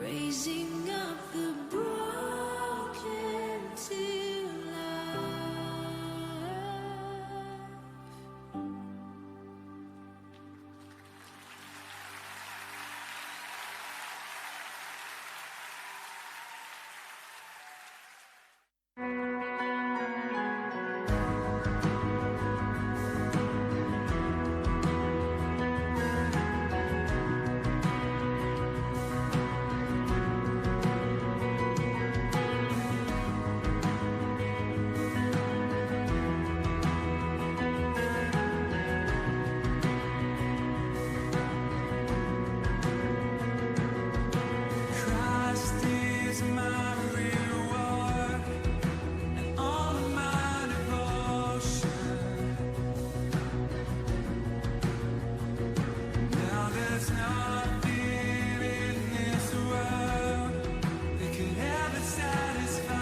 raising up the broken to life. Christ is my reward and all of my devotion. Now there's nothing in this world that can ever satisfy.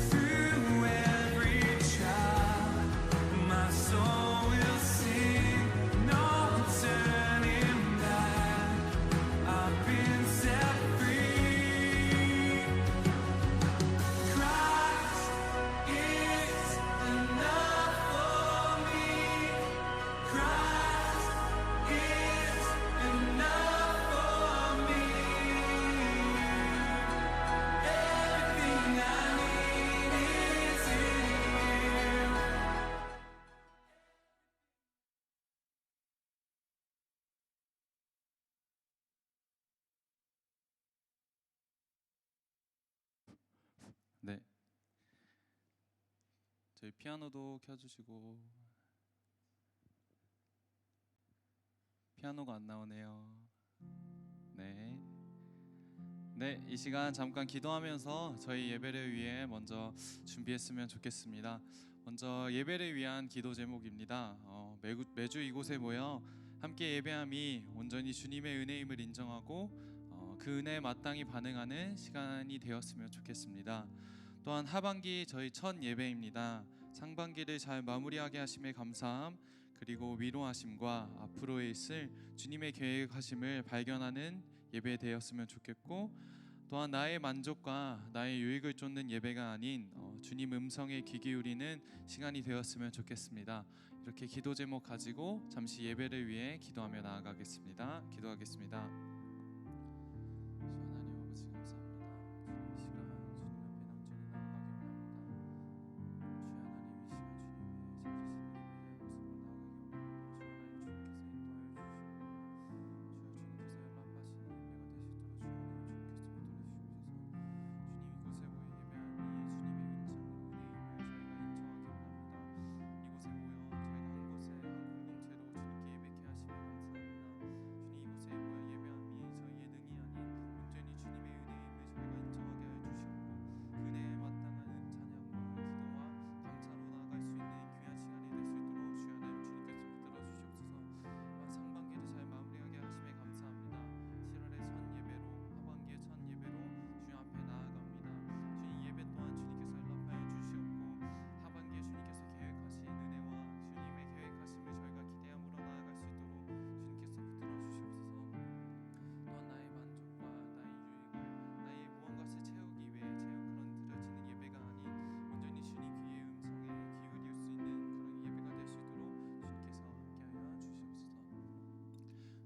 Through every trial, my soul will sing, no turning back. I've been set free. Christ is enough for me. Christ is enough for me. Everything I need is in Him. 네. 저희 피아노도 켜주시고. 피아노가 안 나오네요. 네. 네, 이 시간 잠깐 기도하면서 저희 예배를 위해 먼저 준비했으면 좋겠습니다. 먼저 예배를 위한 기도 제목입니다. 매주 이곳에 모여 함께 예배함이 온전히 주님의 은혜임을 인정하고 그 은혜에 마땅히 반응하는 시간이 되었으면 좋겠습니다. 또한 하반기 저희 첫 예배입니다. 상반기를 잘 마무리하게 하심에 감사함, 그리고 위로하심과 앞으로에 있을 주님의 계획하심을 발견하는 예배 되었으면 좋겠고, 또한 나의 만족과 나의 유익을 쫓는 예배가 아닌 주님 음성에 귀 기울이는 시간이 되었으면 좋겠습니다. 이렇게 기도 제목 가지고 잠시 예배를 위해 기도하며 나아가겠습니다. 기도하겠습니다. 하나님 아버지 감사합니다. 주님 이 시간 주님 앞에 온전히 나아가기 원합니다. 주 하나님 이 시간 주님의 찾으신 예배의 모습으로 나아가기 원합니다. 주 하나님 주님께서 인도하여 주시고 주여 주님께서 연락하시는 예배가 되시도록 주 하나님 주님께서 붙들어 주시옵소서. 주님 이곳에 모여 예배하니 주님의 은혜임을 저희가 인정하기 원합니다. 이곳에 모여 저희가 한 곳에 한 공동체로 주님께 예배케 하시며 감사합니다. 주님 이곳에 모여 예배함이 저희의 능이 아닌 온전히 주님의 은혜임을 저희가 인정하게 하여 주시옵고, 은혜에 마땅한 찬양과 기도와 감사로 나아갈 수 있는 귀한 시간이 될 수 있도록 주여 하나님 주님께서 붙들어 주시옵소서. 상반기를 잘 마무리하게 하심에 감사합니다. 7월의 첫 예배로, 하반기의 첫 예배로 주님 앞에 나아갑니다. 주님 예배 또한 주님께서 연락하여 주시옵고, 하반기에 주님께서 계획하신 은혜와 주님의 계획하심을 저희가 기대함으로 나아갈 수 있도록 주님께서 붙들어 주시옵소서. 또한 나의 만족과 나의 유익을, 나의 무언가를 채우기 위해 그런 드려지는 예배가 아닌 온전히 주님 귀의 음성에 기울일 수 있는 그런 예배가 될 수 있도록 주님께서 함께하여 주시옵소서.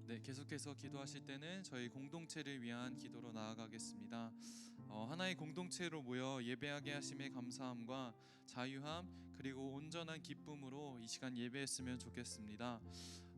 네, 계속해서 기도하실 때는 저희 공동체를 위한 기도로 나아가겠습니다. 하나의 공동체로 모여 예배하게 하심에 감사함과 자유함, 그리고 온전한 기쁨으로 이 시간 예배했으면 좋겠습니다.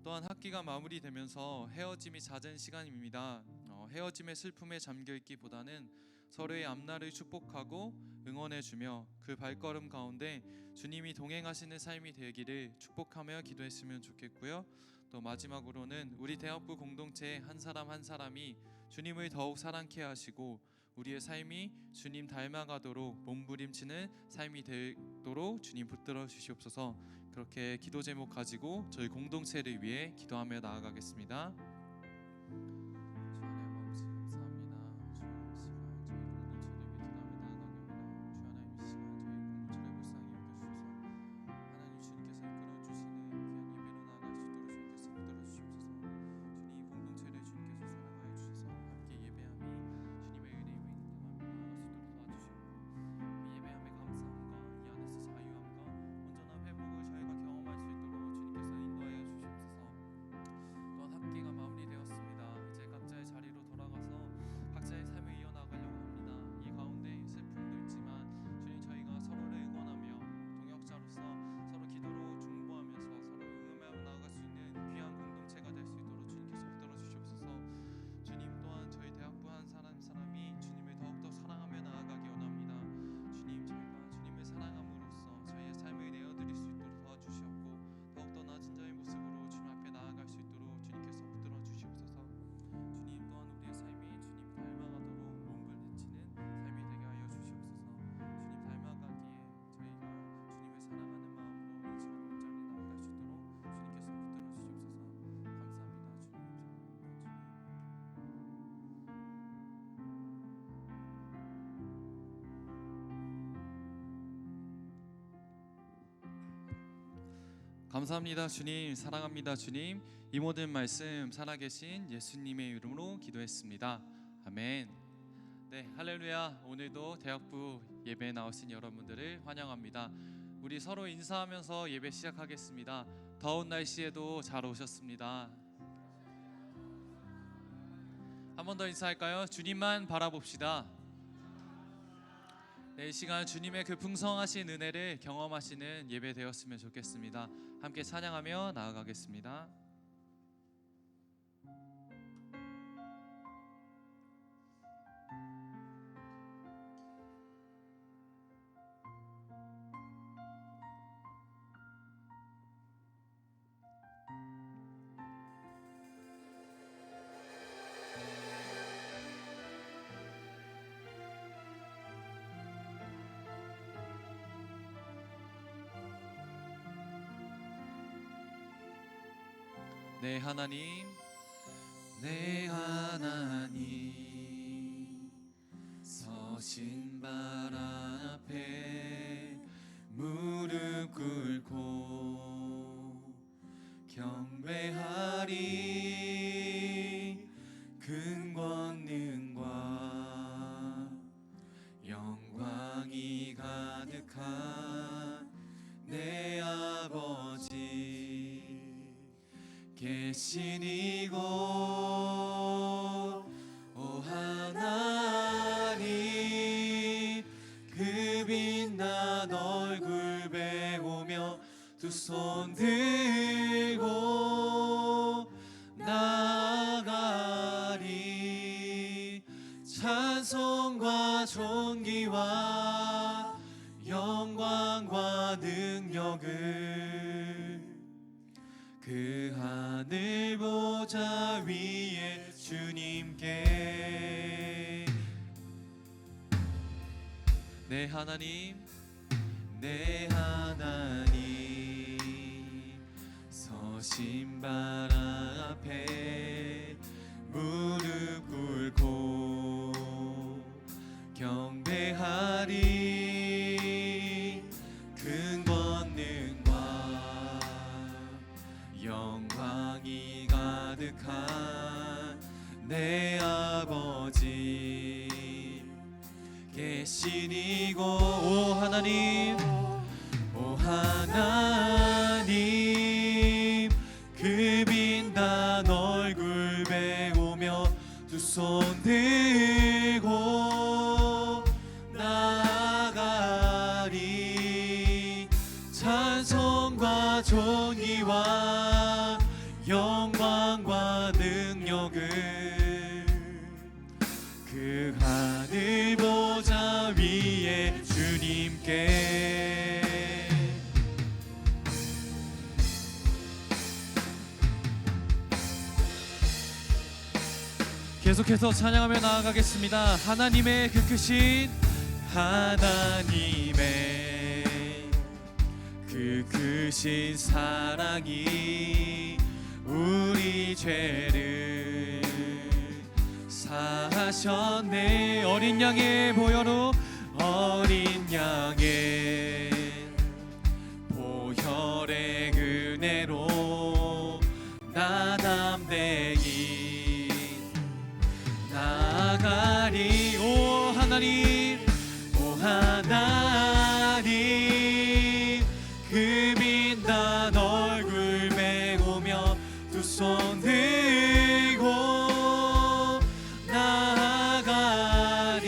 또한 학기가 마무리되면서 헤어짐이 잦은 시간입니다. 헤어짐의 슬픔에 잠겨있기보다는 서로의 앞날을 축복하고 응원해주며 그 발걸음 가운데 주님이 동행하시는 삶이 되기를 축복하며 기도했으면 좋겠고요. 또 마지막으로는 우리 대학부 공동체의 한 사람 한 사람이 주님을 더욱 사랑케 하시고 우리의 삶이 주님 닮아가도록 몸부림치는 삶이 되도록 주님 붙들어 주시옵소서. 그렇게 기도 제목 가지고 저희 공동체를 위해 기도하며 나아가겠습니다. 주 하나님 아버지 감사합니다. 주 이 시간 저희 공동체를 위해 기도하며 나아가기 원합니다. 주 하나님 이 시간 저희 공동체를 불쌍히 여겨주셔서 하나님 주님께서 이끌어 주시는 귀한 예배로 나아갈 수 있도록 주님께서 붙들어 주시옵소서. 주님 이 공동체를 감사합니다 주님, 사랑합니다 주님. 이 모든 말씀 살아계신 예수님의 이름으로 기도했습니다. 아멘. 네, 할렐루야. 오늘도 대학부 예배에 나오신 여러분들을 환영합니다. 우리 서로 인사하면서 예배 시작하겠습니다. 더운 날씨에도 잘 오셨습니다. 한 번 더 인사할까요? 주님만 바라봅시다. 네, 이 시간 주님의 그 풍성하신 은혜를 경험하시는 예배 되었으면 좋겠습니다. 함께 찬양하며 나아가겠습니다. 네 하나님, 네 하나님, 서신 발 앞에 무릎 꿇고 경배하리. 큰 권능과 영광이 가득한 내 아버지 계신 이곳, 오 하나님, 그 빛난 얼굴 배우며 두 손 들고 나아가리. 찬송과 존귀와 영광과 능력을 그 하늘 보좌 위에 주님께. 네 하나님, 네 하나님, 서신 발 앞에 무릎 꿇고 경배하리. 큰 권능과 영광이 가득한 내 아버지 계신 이곳, 오 하나님, 오 하나님, 그 빛난 얼굴 배우며 두 손 들고 나아가리. 찬송과 존귀와 영광과 능력을 그 하늘 보좌 위에 주님께. 계속해서 찬양하며 나아가겠습니다. 하나님의 그 크신, 하나님의 그 크신 사랑이 우리 죄를 사하셨네. 어린 양의 보혈로, 어린 양의 보혈의 은혜로 나 담대히 나아가리. 오 하나님, 오 하나님, 그 빛난 얼굴 메우며 두 손 들고 나아가리.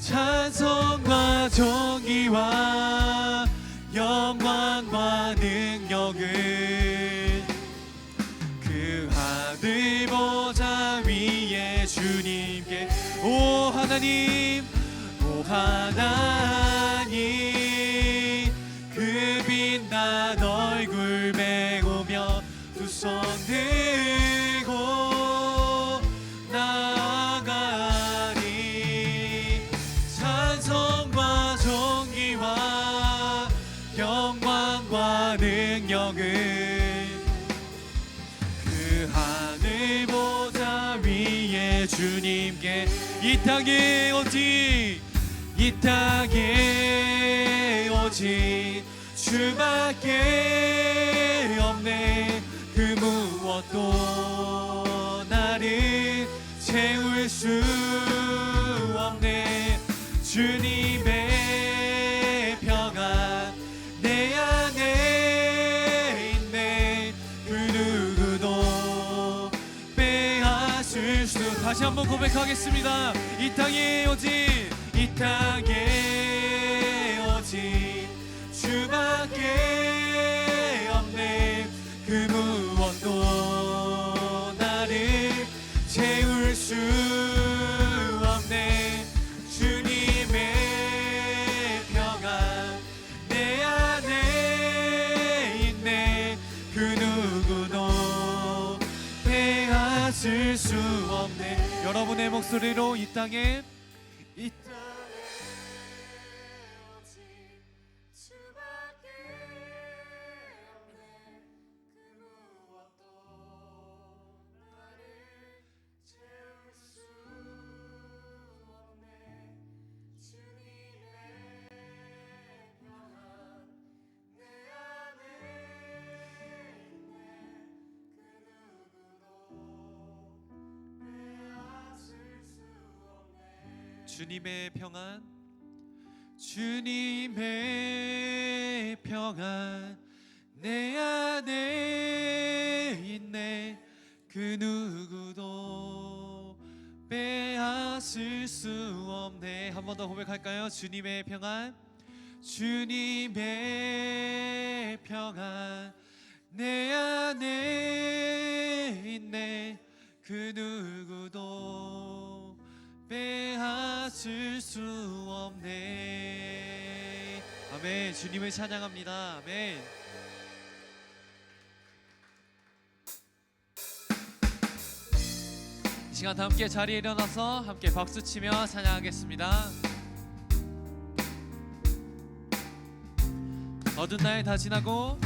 찬송과 존귀와 영광과 능력을 그 하늘 보좌 위에 주님께. 오 하나님, 오 하나님, 그 빛난 얼굴 메우며 두 손 들고 나아가리. 찬송과 존귀와 영광과 능력을 그 하늘 보좌 위에 주님께. 이 땅에 오직, 이 땅에 오직 주 주밖에 없네. 그 무엇도 나를 채울 수 없네. 주님의 평안 내 안에 있네. 그 누구도 빼앗을 수. 다시 한번 고백하겠습니다. 이 땅에 오직 이 땅에 오직 주밖에 없네. 그 무엇도 나를 채울 수 없네. 주님의 평안 내 안에 있네. 그 누구도 빼앗을 수 없네. 여러분의 목소리로 이 땅에 이 주님의 평안 주님의 평안 내 안에 있네. 그 누구도 빼앗을 수 없네. 한 번 더 고백할까요? 주님의 평안 주님의 평안 내 안에 있네. 그 누구도 빼앗을 수 없네. 아멘. 주님을 찬양합니다. 아멘. 이 시간 다 함께 자리에 일어나서 함께 박수치며 찬양하겠습니다. 어두운 날 다 지나고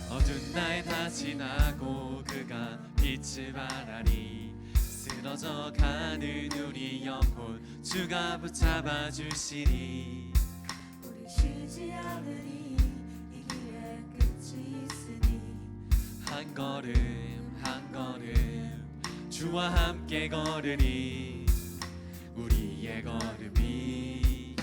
어두운 날 다 지나고 그가 빛을 발하니 쓰러져 가는 우리 영혼 주가 붙잡아 주시니 우리 쉬지 않으리 이 길에 끝이 있으니 한 걸음 한 걸음 주와 함께 걸으니 우리의 걸음이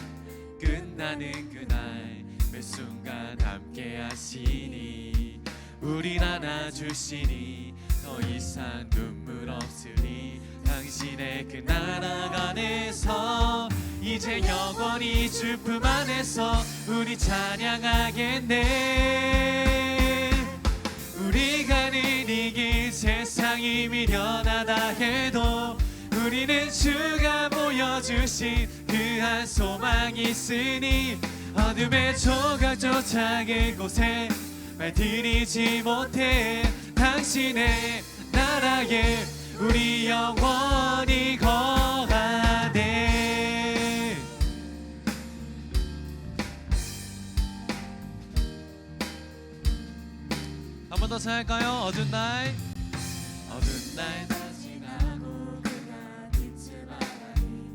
끝나는 그날 매 순간 함께 하시니 우릴 안아주시니 더 이상 눈물 없으니 당신의 그 나라 안에서 이제 영원히 주 품 안에서 우리 찬양하겠네. 우리 가는 이 길 세상이 미련하다 해도 우리는 주가 보여주신 그 한 소망이 있으니 어둠의 조각조차 그곳에 말들이지 못해 당신의 나라에 우리 영원히 거하네. 한 번 더 찬양할까요? 어두운 날 어두운 날 다 지나고 그가 빛을 발하니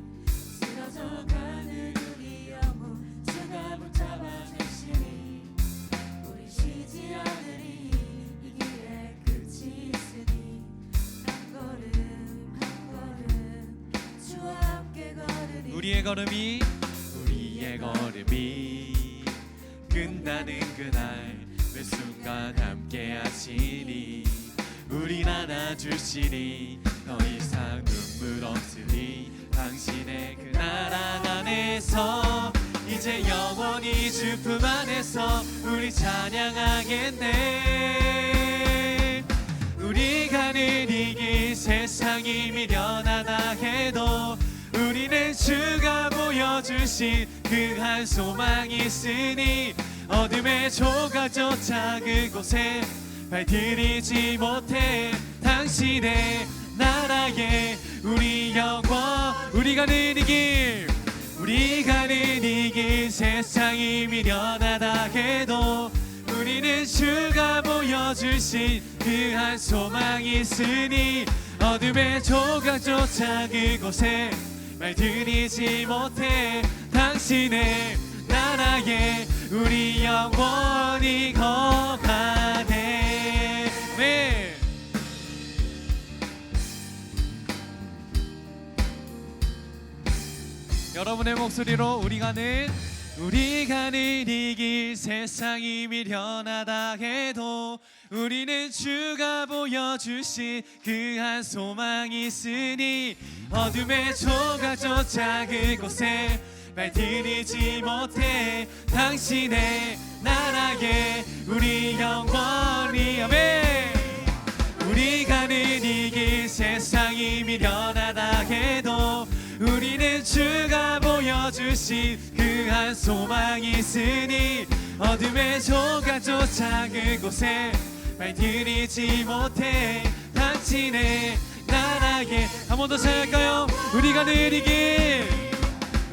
쓰러져 가는 우리 영혼 주가 붙잡아 주시니 우리 쉬지 않으리 이 길에 끝이 있으니 한 걸음 한 걸음 주와 함께 걸으리 우리의 걸음이 끝나는 그날 매 순간 함께 하시니 우릴 안아주시니 더 이상 눈물 없으니 당신의 그 나라 안에서 이제 영원히 주 품 안에서 우리 찬양하겠네. 우리 가는 이 길 세상이 미련하다 해도 우리는 주가 보여주신 그 한 소망이 있으니 어둠의 조각조차 그곳에 발들이지 못해 당신의 나라에 우리 영원 우리 가는 이 길 세상이 미련하다 해도 우리는 주가 보여주신 그 한 소망이 있으니 어둠의 조각조차 그곳에 말들이지 못해 당신의 나라에 우리 영원히 거하네. 네. 여러분의 목소리로 우리 가는 이 길 세상이 미련하다 해도 우리는 주가 보여주신 그 한 소망이 있으니 어둠의 조각조차 그곳에 발들이지 못해 당신의 나라에 우리 영원히 아멘. 우리 가는 이 길 세상이 미련하다 해도 우리는 주가 보여주신 그 한 소망이 있으니 어둠의 조각조차 그곳에 발들이지 못해 당신의 나라에. 한 번 더 찾을까요? 우리 가는 이 길,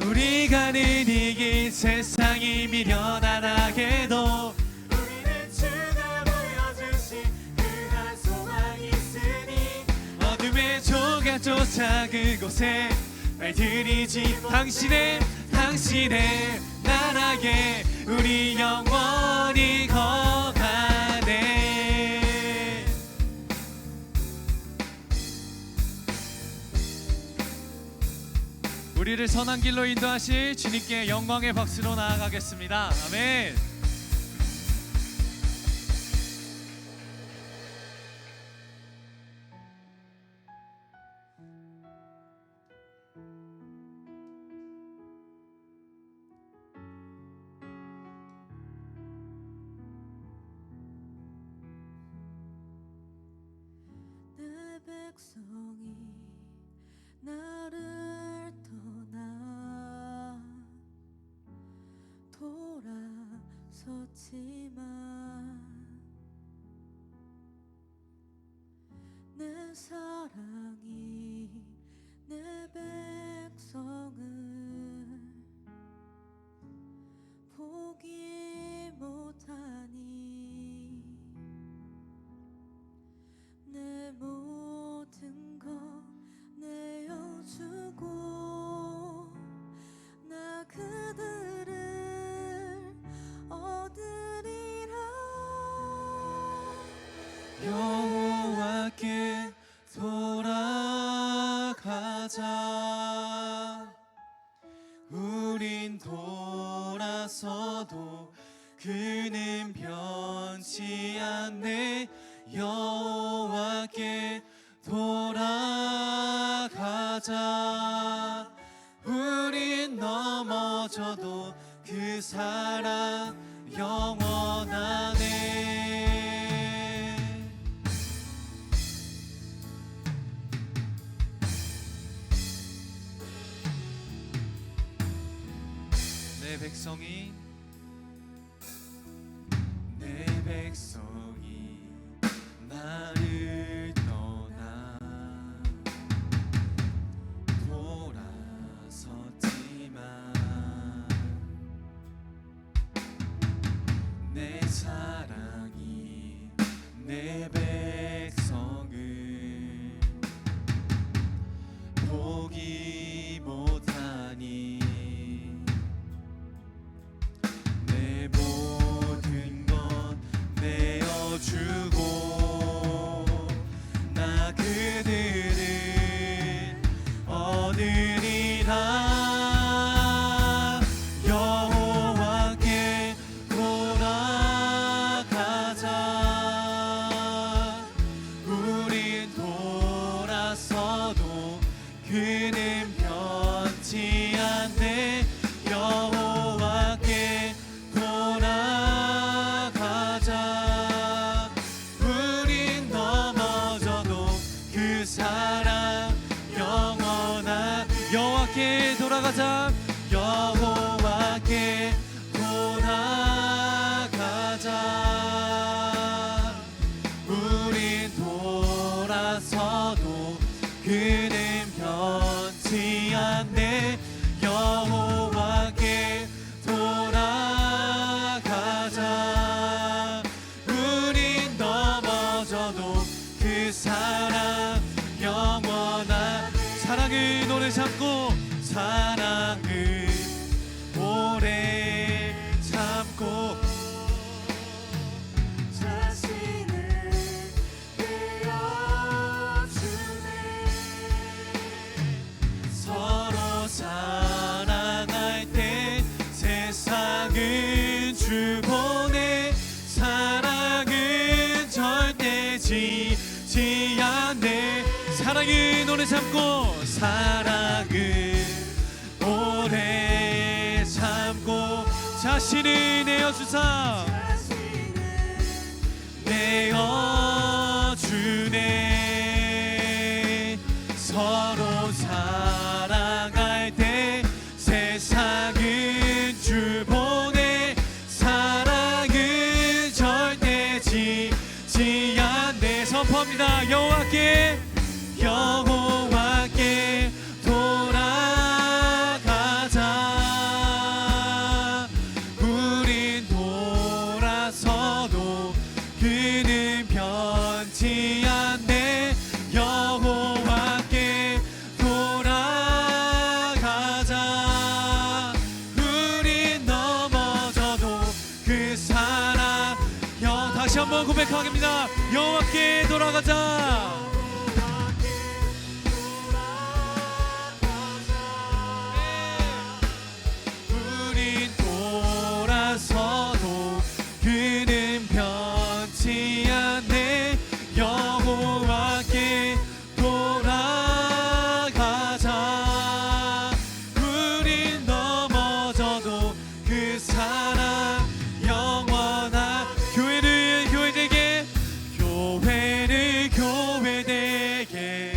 우리 가는 이 길 세상이 미련하다 해도 우리는 주가 보여주신 그 한 소망이 있으니 어둠의 조각조차 그곳에 발들이지 당신의 나라에 우리 영원히 거하네. 우리를 선한 길로 인도하실 주님께 영광의 박수로 나아가겠습니다. 아멘. 내 백성이 나를 떠나 돌아섰지만 내 사랑이 내 백성을 포기 못하니 내 모든 것 내어주고 나 그들을 얻으리라. 여호와께 돌아가자. 우린 돌아서도 그는 변치 않네. 여호와께 돌아가자. 우린 넘어져도 그 사랑 영원하네. 내 백성이 나를 떠나 돌아섰지만 내 사랑이 내 백성을 포기 못하니 내 모든 것 내어주고 나 그들을 얻으리라. 여호와께 돌아가자. 우린 돌아서도 그는 변치 않네. 여호와께 돌아가자. 우린 넘어져도 그 사랑 영원한. 여호와께 돌아가자. 여호와께 돌아가자. 우린 돌아서도 그는 변치 않네. 여호와께 돌아가자. 우린 넘어져도 그 사랑 영원한. 사랑을 오래 참고 사랑을 오래 참고 안에 사랑은 오래 참고 사랑은 오래 참고 자신을 내어주사 내어주네 서로 사랑할 때 세상은 줄 보내 사랑은 절대 지지 않네 선포합니다 여호와께 여호와께 돌아가자 우린 돌아서도 그는 변치 않네 여호와께 돌아가자 우린 넘어져도 그 사랑 다시 한번 고백하겠습니다 여호와께 돌아가자 우린 돌아서도 그는 변치 않네 여호와께 돌아가자 우린 넘어져도 그 사랑 영원한 교회를 교회되게 교회를 교회되게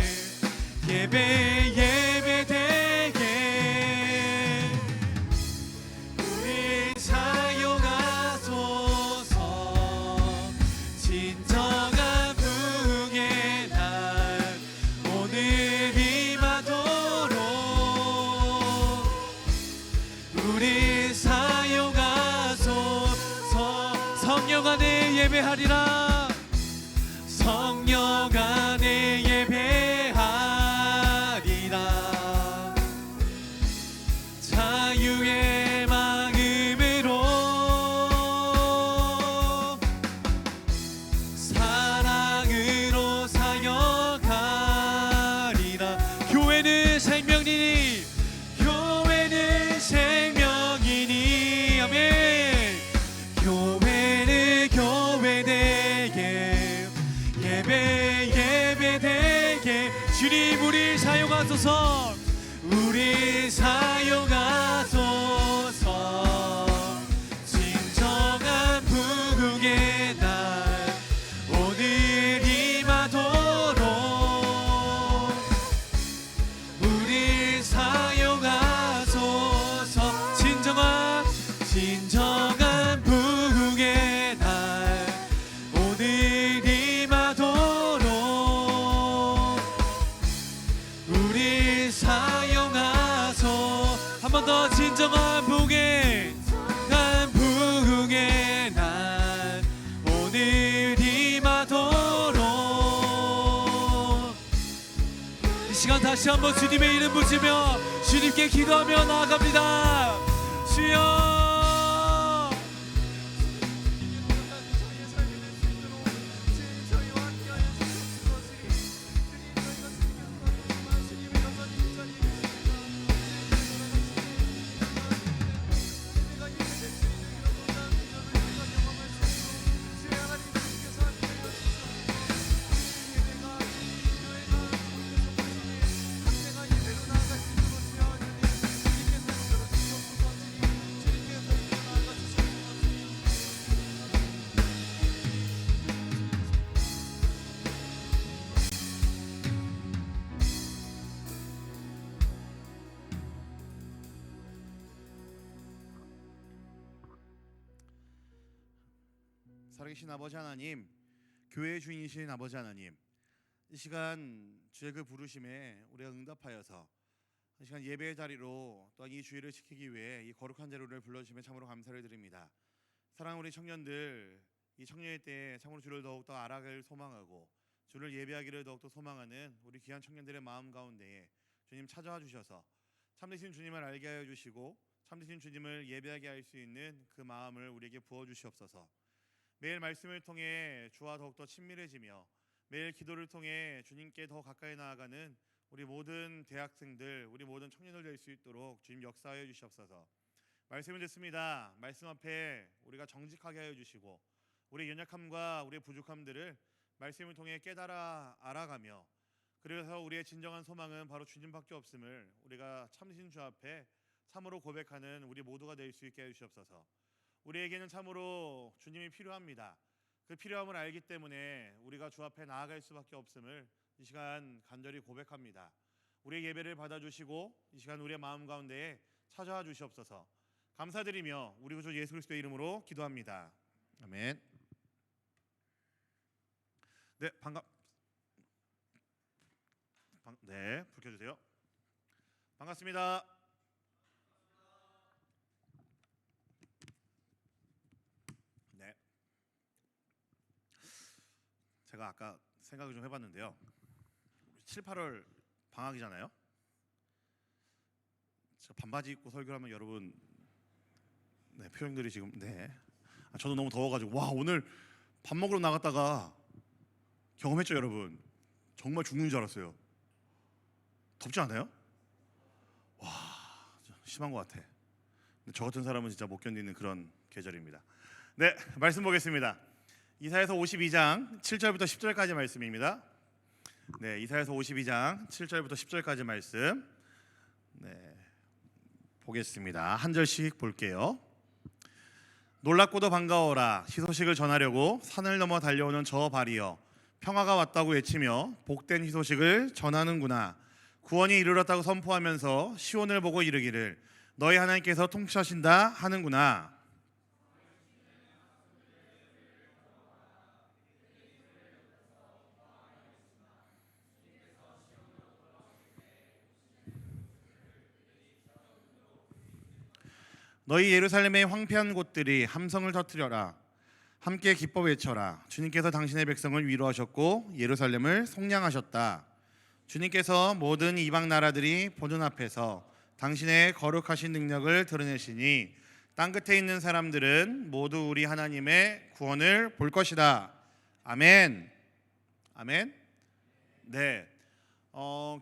예배 예배되게 우리 사용하소서 진정한 부흥의 날 오늘 임하도록 우리 사용하소서 성령 안에 예배하리라 성령 안에 예배하리라 자유의 마음으로 사랑으로 사역하리라 교회는 생명이니 교회는 생명이니 아멘 교회는 교회되게 예배 예배되게 주님 우리 사용하소서 우리 사용하소서 진정한 부흥의 날 오늘 임하도록 우리 사용하소서 진정한 부흥의 날 오늘 임하도록 우리 사용하소 한 번 더 진정한 부흥의 날 오늘 임하도록 이 시간 다시 한번 주님의 이름 부르며 주님께 기도하며 나아갑니다 주여 살아계신 아버지 하나님, 교회의 주인이신 아버지 하나님, 이 시간 주의 그 부르심에 우리가 응답하여서 이 시간 예배의 자리로 또한 이 주의를 지키기 위해 이 거룩한 자리를 불러주시며 참으로 감사를 드립니다. 사랑하는 우리 청년들, 이 청년의 때에 참으로 주를 더욱더 알아가길 소망하고 주를 예배하기를 더욱더 소망하는 우리 귀한 청년들의 마음 가운데에 주님 찾아와 주셔서 참되신 주님을 알게 하여 주시고 참되신 주님을 예배하게 할 수 있는 그 마음을 우리에게 부어주시옵소서. 매일 말씀을 통해 주와 더욱더 친밀해지며 매일 기도를 통해 주님께 더 가까이 나아가는 우리 모든 대학생들, 우리 모든 청년들 될 수 있도록 주님 역사하여 주시옵소서. 말씀을 듣습니다. 말씀 앞에 우리가 정직하게 하여 주시고 우리의 연약함과 우리의 부족함들을 말씀을 통해 깨달아 알아가며 그래서 우리의 진정한 소망은 바로 주님밖에 없음을 우리가 참신 주 앞에 참으로 고백하는 우리 모두가 될 수 있게 해주시옵소서. 우리에게는 참으로 주님이 필요합니다. 그 필요함을 알기 때문에 우리가 주 앞에 나아갈 수밖에 없음을 이 시간 간절히 고백합니다. 우리의 예배를 받아주시고 이 시간 우리의 마음 가운데에 찾아와 주시옵소서. 감사드리며 우리 구주 예수 그리스도의 이름으로 기도합니다. 아멘. 네, 네, 불 켜주세요. 반갑습니다. 네, 제가 아까 생각을 좀 해봤는데요. 7, 8월 방학이잖아요. 제가 반바지 입고 설교를 하면 여러분 네, 표정들이 지금 저도 너무 더워가지고 와 오늘 밥 먹으러 나갔다가 경험했죠 여러분. 정말 죽는 줄 알았어요. 덥지 않아요? 와 심한 것 같아. 저 같은 사람은 진짜 못 견디는 그런 계절입니다. 네, 말씀 보겠습니다. 이사야서 52장 7절부터 10절까지 말씀입니다. 네, 이사야서 52장 7절부터 10절까지 말씀. 네, 보겠습니다. 한 절씩 볼게요. 놀랍고도 반가워라. 희소식을 전하려고 산을 넘어 달려오는 저 발이여, 평화가 왔다고 외치며 복된 희소식을 전하는구나. 구원이 이르렀다고 선포하면서 시온을 보고 이르기를 너희 하나님께서 통치하신다 하는구나. 너희 예루살렘의 황폐한 곳들이 함성을 터뜨려라. 함께 기뻐 외쳐라. 주님께서 당신의 백성을 위로하셨고 예루살렘을 속량하셨다. 주님께서 모든 이방 나라들이 보는 앞에서 당신의 거룩하신 능력을 드러내시니 땅끝에 있는 사람들은 모두 우리 하나님의 구원을 볼 것이다. 아멘. 아멘. 네.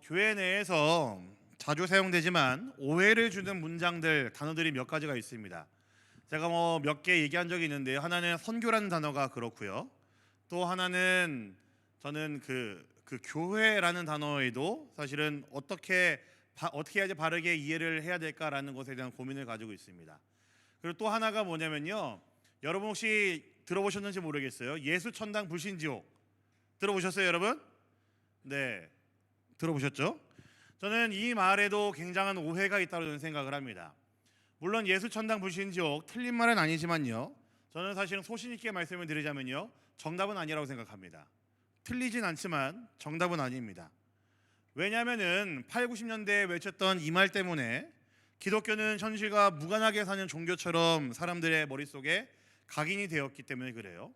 교회 내에서 자주 사용되지만 오해를 주는 문장들, 단어들이 몇 가지가 있습니다. 제가 몇 개 얘기한 적이 있는데요. 하나는 선교라는 단어가 그렇고요. 또 하나는 저는 그 교회라는 단어에도 사실은 어떻게 해야지 바르게 이해를 해야 될까라는 것에 대한 고민을 가지고 있습니다. 그리고 또 하나가 뭐냐면요. 여러분 혹시 들어보셨는지 모르겠어요. 예수 천당 불신지옥 들어보셨어요, 여러분? 네, 들어보셨죠? 저는 이 말에도 굉장한 오해가 있다고 저는 생각을 합니다. 물론 예수 천당 불신지옥 틀린 말은 아니지만요. 저는 사실은 소신 있게 말씀을 드리자면요. 정답은 아니라고 생각합니다. 틀리진 않지만 정답은 아닙니다. 왜냐하면은 8, 90년대에 외쳤던 이 말 때문에 기독교는 현실과 무관하게 사는 종교처럼 사람들의 머릿속에 각인이 되었기 때문에 그래요.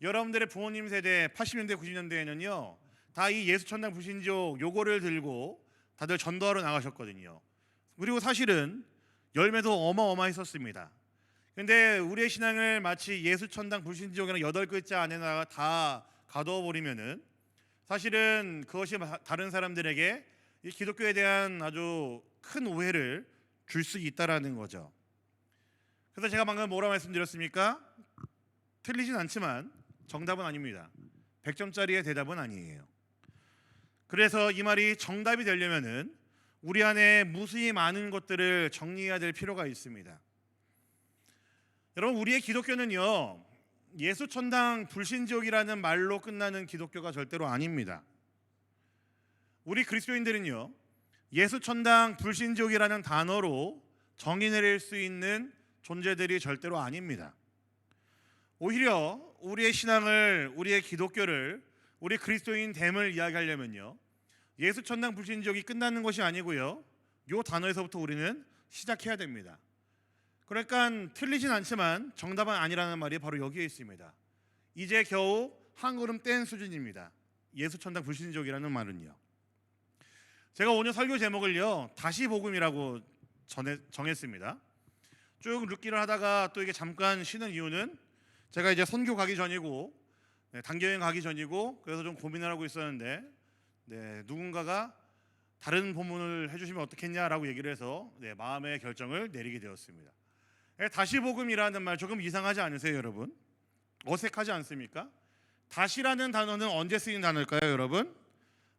여러분들의 부모님 세대 80년대, 90년대에는요. 다 이 예수 천당 불신지옥 요거를 들고 다들 전도하러 나가셨거든요. 그리고 사실은 열매도 어마어마했었습니다. 근데 우리의 신앙을 마치 예수 천당 불신지옥이라는 8글자 안에다가 다 가둬 버리면은 사실은 그것이 다른 사람들에게 이 기독교에 대한 아주 큰 오해를 줄 수 있다라는 거죠. 그래서 제가 방금 뭐라 말씀드렸습니까? 틀리진 않지만 정답은 아닙니다. 100점짜리의 대답은 아니에요. 그래서 이 말이 정답이 되려면은 우리 안에 무수히 많은 것들을 정리해야 될 필요가 있습니다. 여러분, 우리의 기독교는요, 예수 천당 불신지옥이라는 말로 끝나는 기독교가 절대로 아닙니다. 우리 그리스도인들은요, 예수 천당 불신지옥이라는 단어로 정의 내릴 수 있는 존재들이 절대로 아닙니다. 오히려 우리의 신앙을, 우리의 기독교를, 우리 그리스도인 됨을 이야기하려면요, 예수 천당 불신지옥이 끝나는 것이 아니고요, 이 단어에서부터 우리는 시작해야 됩니다. 그러니까 틀리진 않지만 정답은 아니라는 말이 바로 여기에 있습니다. 이제 겨우 한 걸음 뗀 수준입니다. 예수 천당 불신지옥이라는 말은요. 제가 오늘 설교 제목을요, 다시 복음이라고 정했습니다. 쭉 읽기를 하다가 또 이게 잠깐 쉬는 이유는 제가 이제 선교 가기 전이고 단교여행 가기 전이고 그래서 좀 고민을 하고 있었는데 누군가가 다른 본문을 해주시면 어떻겠냐라고 얘기를 해서 마음의 결정을 내리게 되었습니다. 다시 복음이라는 말 조금 이상하지 않으세요, 여러분? 어색하지 않습니까? 다시라는 단어는 언제 쓰이는 단어일까요, 여러분?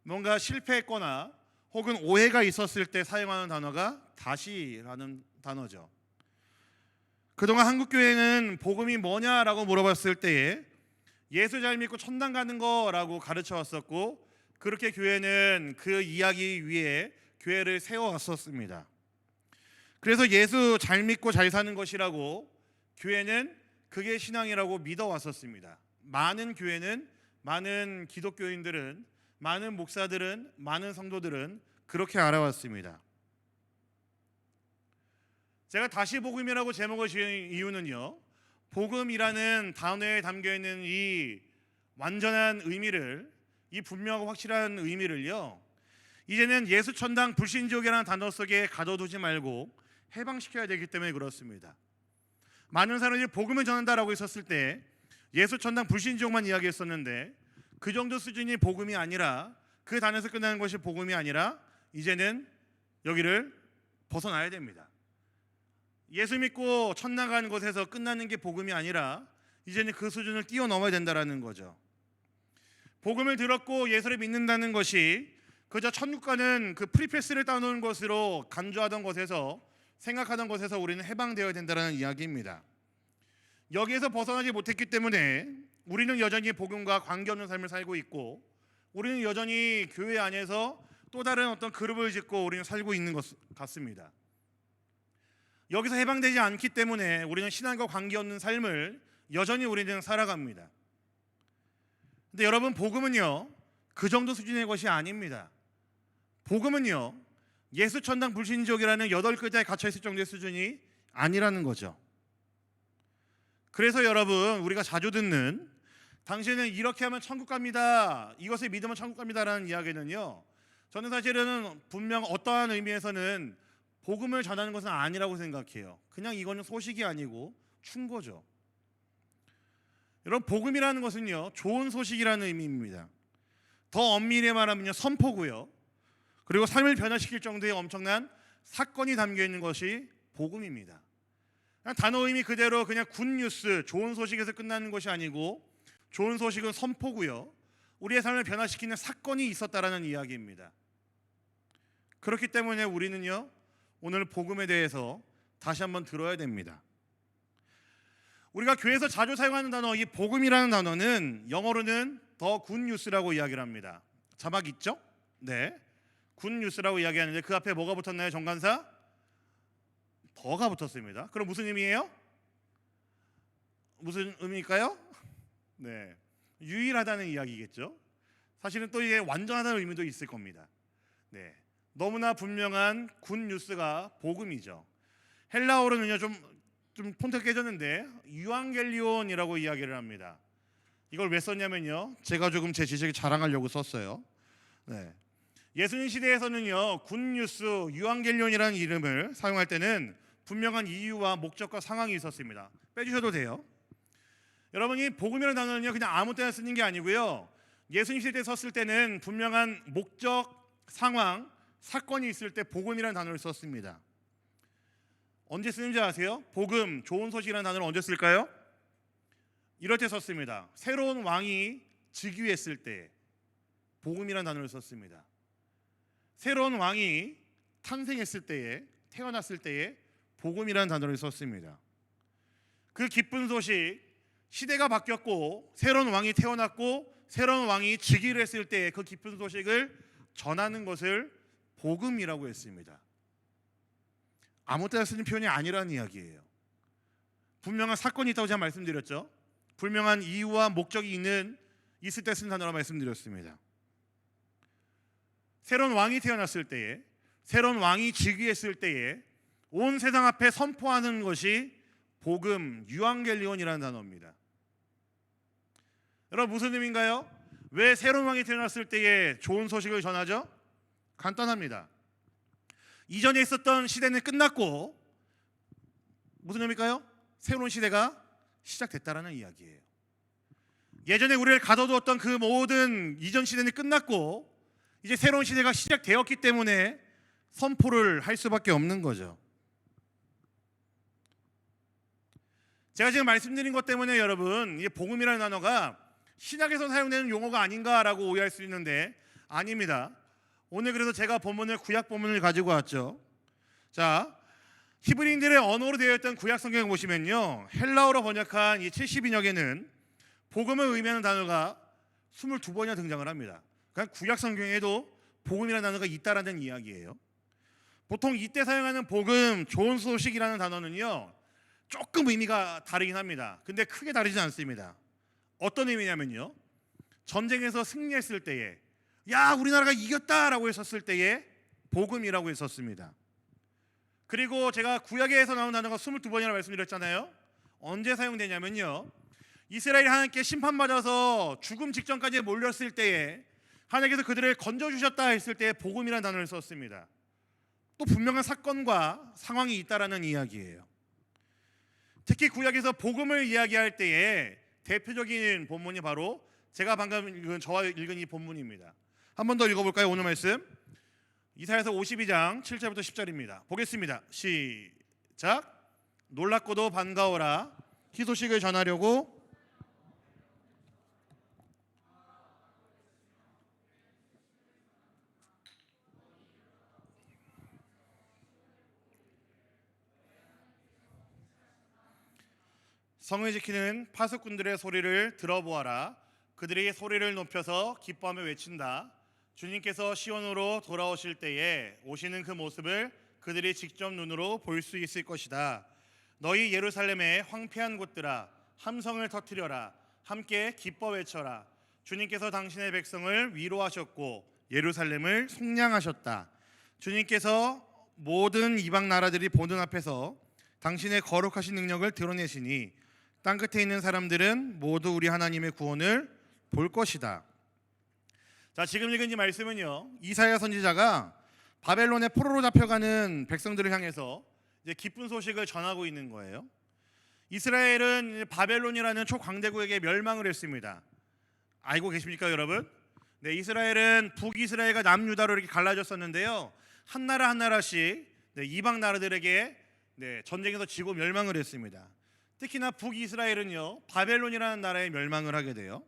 뭔가 실패했거나 혹은 오해가 있었을 때 사용하는 단어가 다시라는 단어죠. 그동안 한국교회는 복음이 뭐냐라고 물어봤을 때에 예수 잘 믿고 천당 가는 거라고 가르쳐 왔었고, 그렇게 교회는 그 이야기 위에 교회를 세워왔었습니다. 그래서 예수 잘 믿고 잘 사는 것이라고 교회는 그게 신앙이라고 믿어왔었습니다. 많은 교회는, 많은 기독교인들은, 많은 목사들은, 많은 성도들은 그렇게 알아왔습니다. 제가 다시 복음이라고 제목을 지은 이유는요, 복음이라는 단어에 담겨있는 이 완전한 의미를, 이 분명하고 확실한 의미를요, 이제는 예수 천당 불신지옥이라는 단어 속에 가둬두지 말고 해방시켜야 되기 때문에 그렇습니다. 많은 사람들이 복음을 전한다라고 했었을 때 예수 천당 불신지옥만 이야기했었는데, 그 정도 수준이 복음이 아니라, 그 단에서 끝나는 것이 복음이 아니라 이제는 여기를 벗어나야 됩니다. 예수 믿고 천당 가는 곳에서 끝나는 게 복음이 아니라 이제는 그 수준을 뛰어넘어야 된다라는 거죠. 복음을 들었고 예수를 믿는다는 것이 그저 천국 가는 그 프리패스를 따놓은 것으로 간주하던 것에서, 생각하던 것에서 우리는 해방되어야 된다는 이야기입니다. 여기에서 벗어나지 못했기 때문에 우리는 여전히 복음과 관계없는 삶을 살고 있고, 우리는 여전히 교회 안에서 또 다른 어떤 그룹을 짓고 우리는 살고 있는 것 같습니다. 여기서 해방되지 않기 때문에 우리는 신앙과 관계없는 삶을 여전히 우리는 살아갑니다. 근데 여러분, 복음은요 그 정도 수준의 것이 아닙니다. 복음은요 예수 천당 불신지옥이라는 8글자에 갇혀있을 정도의 수준이 아니라는 거죠. 그래서 여러분, 우리가 자주 듣는 당신은 이렇게 하면 천국 갑니다, 이것을 믿으면 천국 갑니다라는 이야기는요, 저는 사실은 분명 어떠한 의미에서는 복음을 전하는 것은 아니라고 생각해요. 그냥 이거는 소식이 아니고 충고죠. 여러분, 복음이라는 것은요 좋은 소식이라는 의미입니다. 더 엄밀히 말하면요 선포고요, 그리고 삶을 변화시킬 정도의 엄청난 사건이 담겨있는 것이 복음입니다. 그냥 단어 의미 그대로 그냥 굿뉴스, 좋은 소식에서 끝나는 것이 아니고, 좋은 소식은 선포고요, 우리의 삶을 변화시키는 사건이 있었다라는 이야기입니다. 그렇기 때문에 우리는요 오늘 복음에 대해서 다시 한번 들어야 됩니다. 우리가 교회에서 자주 사용하는 단어, 이 복음이라는 단어는 영어로는 더 굿뉴스라고 이야기를 합니다. 자막 있죠? 네, 굿뉴스라고 이야기하는데 그 앞에 뭐가 붙었나요? 정관사? 더가 붙었습니다. 그럼 무슨 의미예요? 무슨 의미일까요? 네, 유일하다는 이야기겠죠. 사실은 또 이게 완전하다는 의미도 있을 겁니다. 네, 너무나 분명한 굿뉴스가 복음이죠. 헬라어로는요 좀 폰트가 깨졌는데 유앙겔리온이라고 이야기를 합니다. 이걸 왜 썼냐면요, 제가 조금 제 지식을 자랑하려고 썼어요. 네, 예수님 시대에서는요 굿뉴스, 유앙겔리온이라는 이름을 사용할 때는 분명한 이유와 목적과 상황이 있었습니다. 빼주셔도 돼요. 여러분, 이 복음이라는 단어는요 그냥 아무 때나 쓰는 게 아니고요, 예수님 시대에 썼을 때는 분명한 목적, 상황, 사건이 있을 때 복음이라는 단어를 썼습니다. 언제 쓰는지 아세요? 복음, 좋은 소식이라는 단어를 언제 쓸까요? 이럴 때 썼습니다. 새로운 왕이 즉위했을 때 복음이라는 단어를 썼습니다. 새로운 왕이 탄생했을 때에, 태어났을 때에 복음이라는 단어를 썼습니다. 그 기쁜 소식, 시대가 바뀌었고 새로운 왕이 태어났고 새로운 왕이 즉위를 했을 때에 그 기쁜 소식을 전하는 것을 복음이라고 했습니다. 아무 때나 쓰는 표현이 아니라는 이야기예요. 분명한 사건이 있다고 제가 말씀드렸죠. 분명한 이유와 목적이 있을 때 쓰는 단어로 말씀드렸습니다. 새로운 왕이 태어났을 때에, 새로운 왕이 즉위했을 때에 온 세상 앞에 선포하는 것이 복음, 유앙겔리온이라는 단어입니다. 여러분, 무슨 의미인가요? 왜 새로운 왕이 태어났을 때에 좋은 소식을 전하죠? 간단합니다. 이전에 있었던 시대는 끝났고, 무슨 의미일까요? 새로운 시대가 시작됐다라는 이야기예요. 예전에 우리를 가둬두었던 그 모든 이전 시대는 끝났고 이제 새로운 시대가 시작되었기 때문에 선포를 할 수밖에 없는 거죠. 제가 지금 말씀드린 것 때문에 여러분, 이 복음이라는 단어가 신약에서 사용되는 용어가 아닌가라고 오해할 수 있는데 아닙니다. 오늘 그래서 제가 본문을 구약 본문을 가지고 왔죠. 자, 히브리인들의 언어로 되어 있던 구약 성경을 보시면요, 헬라어로 번역한 이 70인역에는 복음을 의미하는 단어가 22번이나 등장을 합니다. 그러니까 구약 성경에도 복음이라는 단어가 있다라는 이야기예요. 보통 이때 사용하는 복음, 좋은 소식이라는 단어는요, 조금 의미가 다르긴 합니다. 근데 크게 다르지 않습니다. 어떤 의미냐면요, 전쟁에서 승리했을 때에, 야, 우리나라가 이겼다라고 했었을 때에 복음이라고 했었습니다. 그리고 제가 구약에서 나온 단어가 22번이라고 말씀드렸잖아요. 언제 사용되냐면요, 이스라엘이 하나님께 심판받아서 죽음 직전까지 몰렸을 때에 하나님께서 그들을 건져주셨다 했을 때에 복음이라는 단어를 썼습니다. 또 분명한 사건과 상황이 있다라는 이야기예요. 특히 구약에서 복음을 이야기할 때에 대표적인 본문이 바로 제가 방금 읽은, 저와 읽은 이 본문입니다. 한 번 더 읽어볼까요? 오늘 말씀 이사야서 52장 7절부터 10절입니다. 보겠습니다. 시작. 놀랍고도 반가워라. 희소식을 전하려고 성을 지키는 파수꾼들의 소리를 들어보아라. 그들이 소리를 높여서 기뻐하며 외친다. 주님께서 시온으로 돌아오실 때에 오시는 그 모습을 그들이 직접 눈으로 볼 수 있을 것이다. 너희 예루살렘의 황폐한 곳들아, 함성을 터뜨려라. 함께 기뻐 외쳐라. 주님께서 당신의 백성을 위로하셨고 예루살렘을 속량하셨다. 주님께서 모든 이방 나라들이 보는 앞에서 당신의 거룩하신 능력을 드러내시니 땅 끝에 있는 사람들은 모두 우리 하나님의 구원을 볼 것이다. 자, 지금 읽은 이 말씀은요, 이사야 선지자가 바벨론의 포로로 잡혀가는 백성들을 향해서 이제 기쁜 소식을 전하고 있는 거예요. 이스라엘은 바벨론이라는 초강대국에게 멸망을 했습니다. 알고 계십니까, 여러분? 네, 이스라엘은 북이스라엘과 남유다로 이렇게 갈라졌었는데요, 한 나라 한 나라씩 이방 나라들에게 전쟁에서 지고 멸망을 했습니다. 특히나 북이스라엘은요, 바벨론이라는 나라에 멸망을 하게 돼요.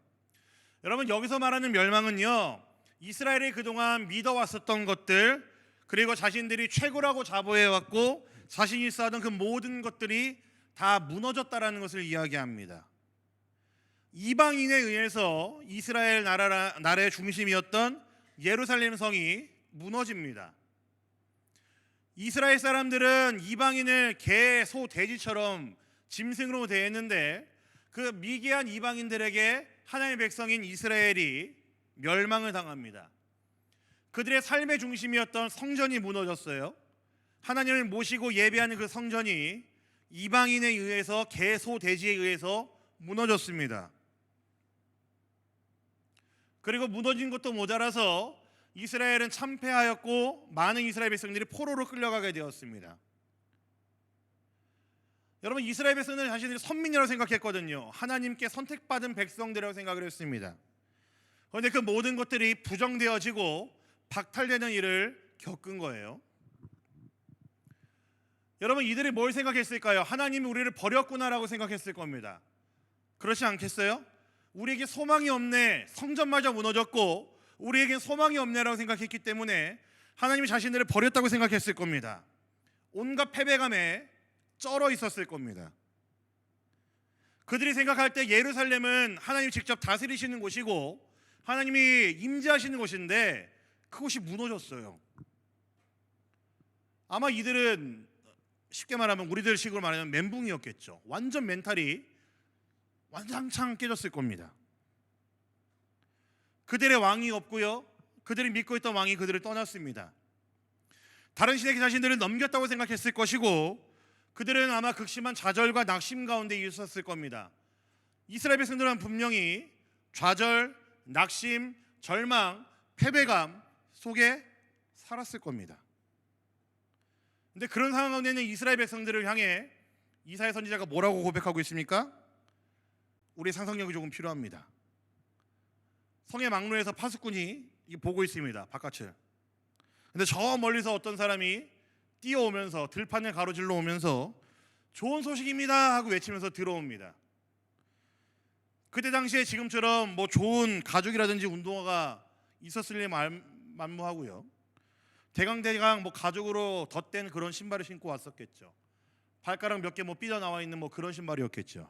여러분, 여기서 말하는 멸망은요, 이스라엘이 그동안 믿어왔었던 것들, 그리고 자신들이 최고라고 자부해왔고 자신이 쌓았던 그 모든 것들이 다 무너졌다라는 것을 이야기합니다. 이방인에 의해서 이스라엘 나라의 중심이었던 예루살렘 성이 무너집니다. 이스라엘 사람들은 이방인을 개, 소, 돼지처럼 짐승으로 대했는데 그 미개한 이방인들에게 하나님의 백성인 이스라엘이 멸망을 당합니다. 그들의 삶의 중심이었던 성전이 무너졌어요. 하나님을 모시고 예배하는 그 성전이 이방인에 의해서 개, 소, 돼지에 의해서 무너졌습니다. 그리고 무너진 것도 모자라서 이스라엘은 참패하였고 많은 이스라엘 백성들이 포로로 끌려가게 되었습니다. 여러분, 이스라엘 백성들은 자신들이 선민이라고 생각했거든요. 하나님께 선택받은 백성들이라고 생각을 했습니다. 그런데 그 모든 것들이 부정되어지고 박탈되는 일을 겪은 거예요. 여러분, 이들이 뭘 생각했을까요? 하나님이 우리를 버렸구나라고 생각했을 겁니다. 그렇지 않겠어요? 우리에게 소망이 없네, 성전마저 무너졌고 우리에겐 소망이 없네라고 생각했기 때문에 하나님이 자신들을 버렸다고 생각했을 겁니다. 온갖 패배감에 쩔어 있었을 겁니다. 그들이 생각할 때 예루살렘은 하나님이 직접 다스리시는 곳이고 하나님이 임재하시는 곳인데 그곳이 무너졌어요. 아마 이들은 쉽게 말하면 우리들 식으로 말하면 멘붕이었겠죠. 완전 멘탈이 완장창 깨졌을 겁니다. 그들의 왕이 없고요, 그들이 믿고 있던 왕이 그들을 떠났습니다. 다른 신에게 자신들을 넘겼다고 생각했을 것이고 그들은 아마 극심한 좌절과 낙심 가운데 있었을 겁니다. 이스라엘 백성들은 분명히 좌절, 낙심, 절망, 패배감 속에 살았을 겁니다. 근데 그런 상황 가운데 있는 이스라엘 백성들을 향해 이사야 선지자가 뭐라고 고백하고 있습니까? 우리의 상상력이 조금 필요합니다. 성의 막로에서 파수꾼이 보고 있습니다, 바깥을. 근데 저 멀리서 어떤 사람이 뛰어오면서 들판을 가로질러 오면서 좋은 소식입니다 하고 외치면서 들어옵니다. 그때 당시에 지금처럼 뭐 좋은 가죽이라든지 운동화가 있었을 리 만무하고요. 대강대강 뭐 가죽으로 덧댄 그런 신발을 신고 왔었겠죠. 발가락 몇 개 뭐 삐져 나와 있는 뭐 그런 신발이었겠죠.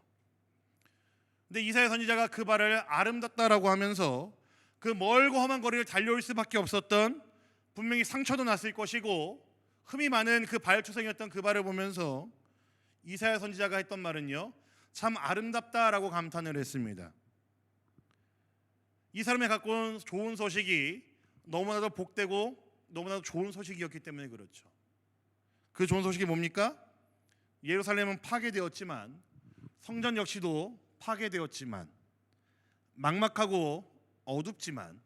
근데 이사야 선지자가 그 발을 아름답다라고 하면서 그 멀고 험한 거리를 달려올 수밖에 없었던, 분명히 상처도 났을 것이고 흠이 많은 그 발투성이었던 그 발을 보면서 이사야 선지자가 했던 말은요, 참 아름답다라고 감탄을 했습니다. 이 사람이 갖고 온 좋은 소식이 너무나도 복되고 너무나도 좋은 소식이었기 때문에 그렇죠. 그 좋은 소식이 뭡니까? 예루살렘은 파괴되었지만, 성전 역시도 파괴되었지만, 막막하고 어둡지만,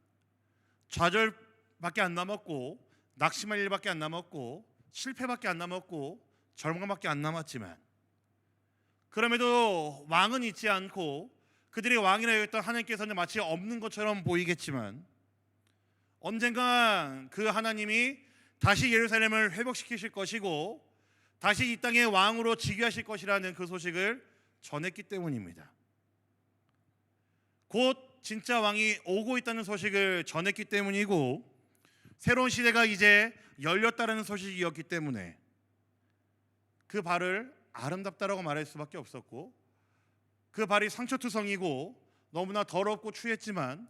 좌절밖에 안 남았고 낙심할 일밖에 안 남았고 실패밖에 안 남았고 절망밖에 안 남았지만, 그럼에도 왕은 있지 않고 그들의 왕이라 했던 하나님께서는 마치 없는 것처럼 보이겠지만, 언젠가 그 하나님이 다시 예루살렘을 회복시키실 것이고 다시 이 땅의 왕으로 즉위하실 것이라는 그 소식을 전했기 때문입니다. 곧 진짜 왕이 오고 있다는 소식을 전했기 때문이고, 새로운 시대가 이제 열렸다는 소식이었기 때문에 그 발을 아름답다라고 말할 수밖에 없었고, 그 발이 상처투성이고 너무나 더럽고 추했지만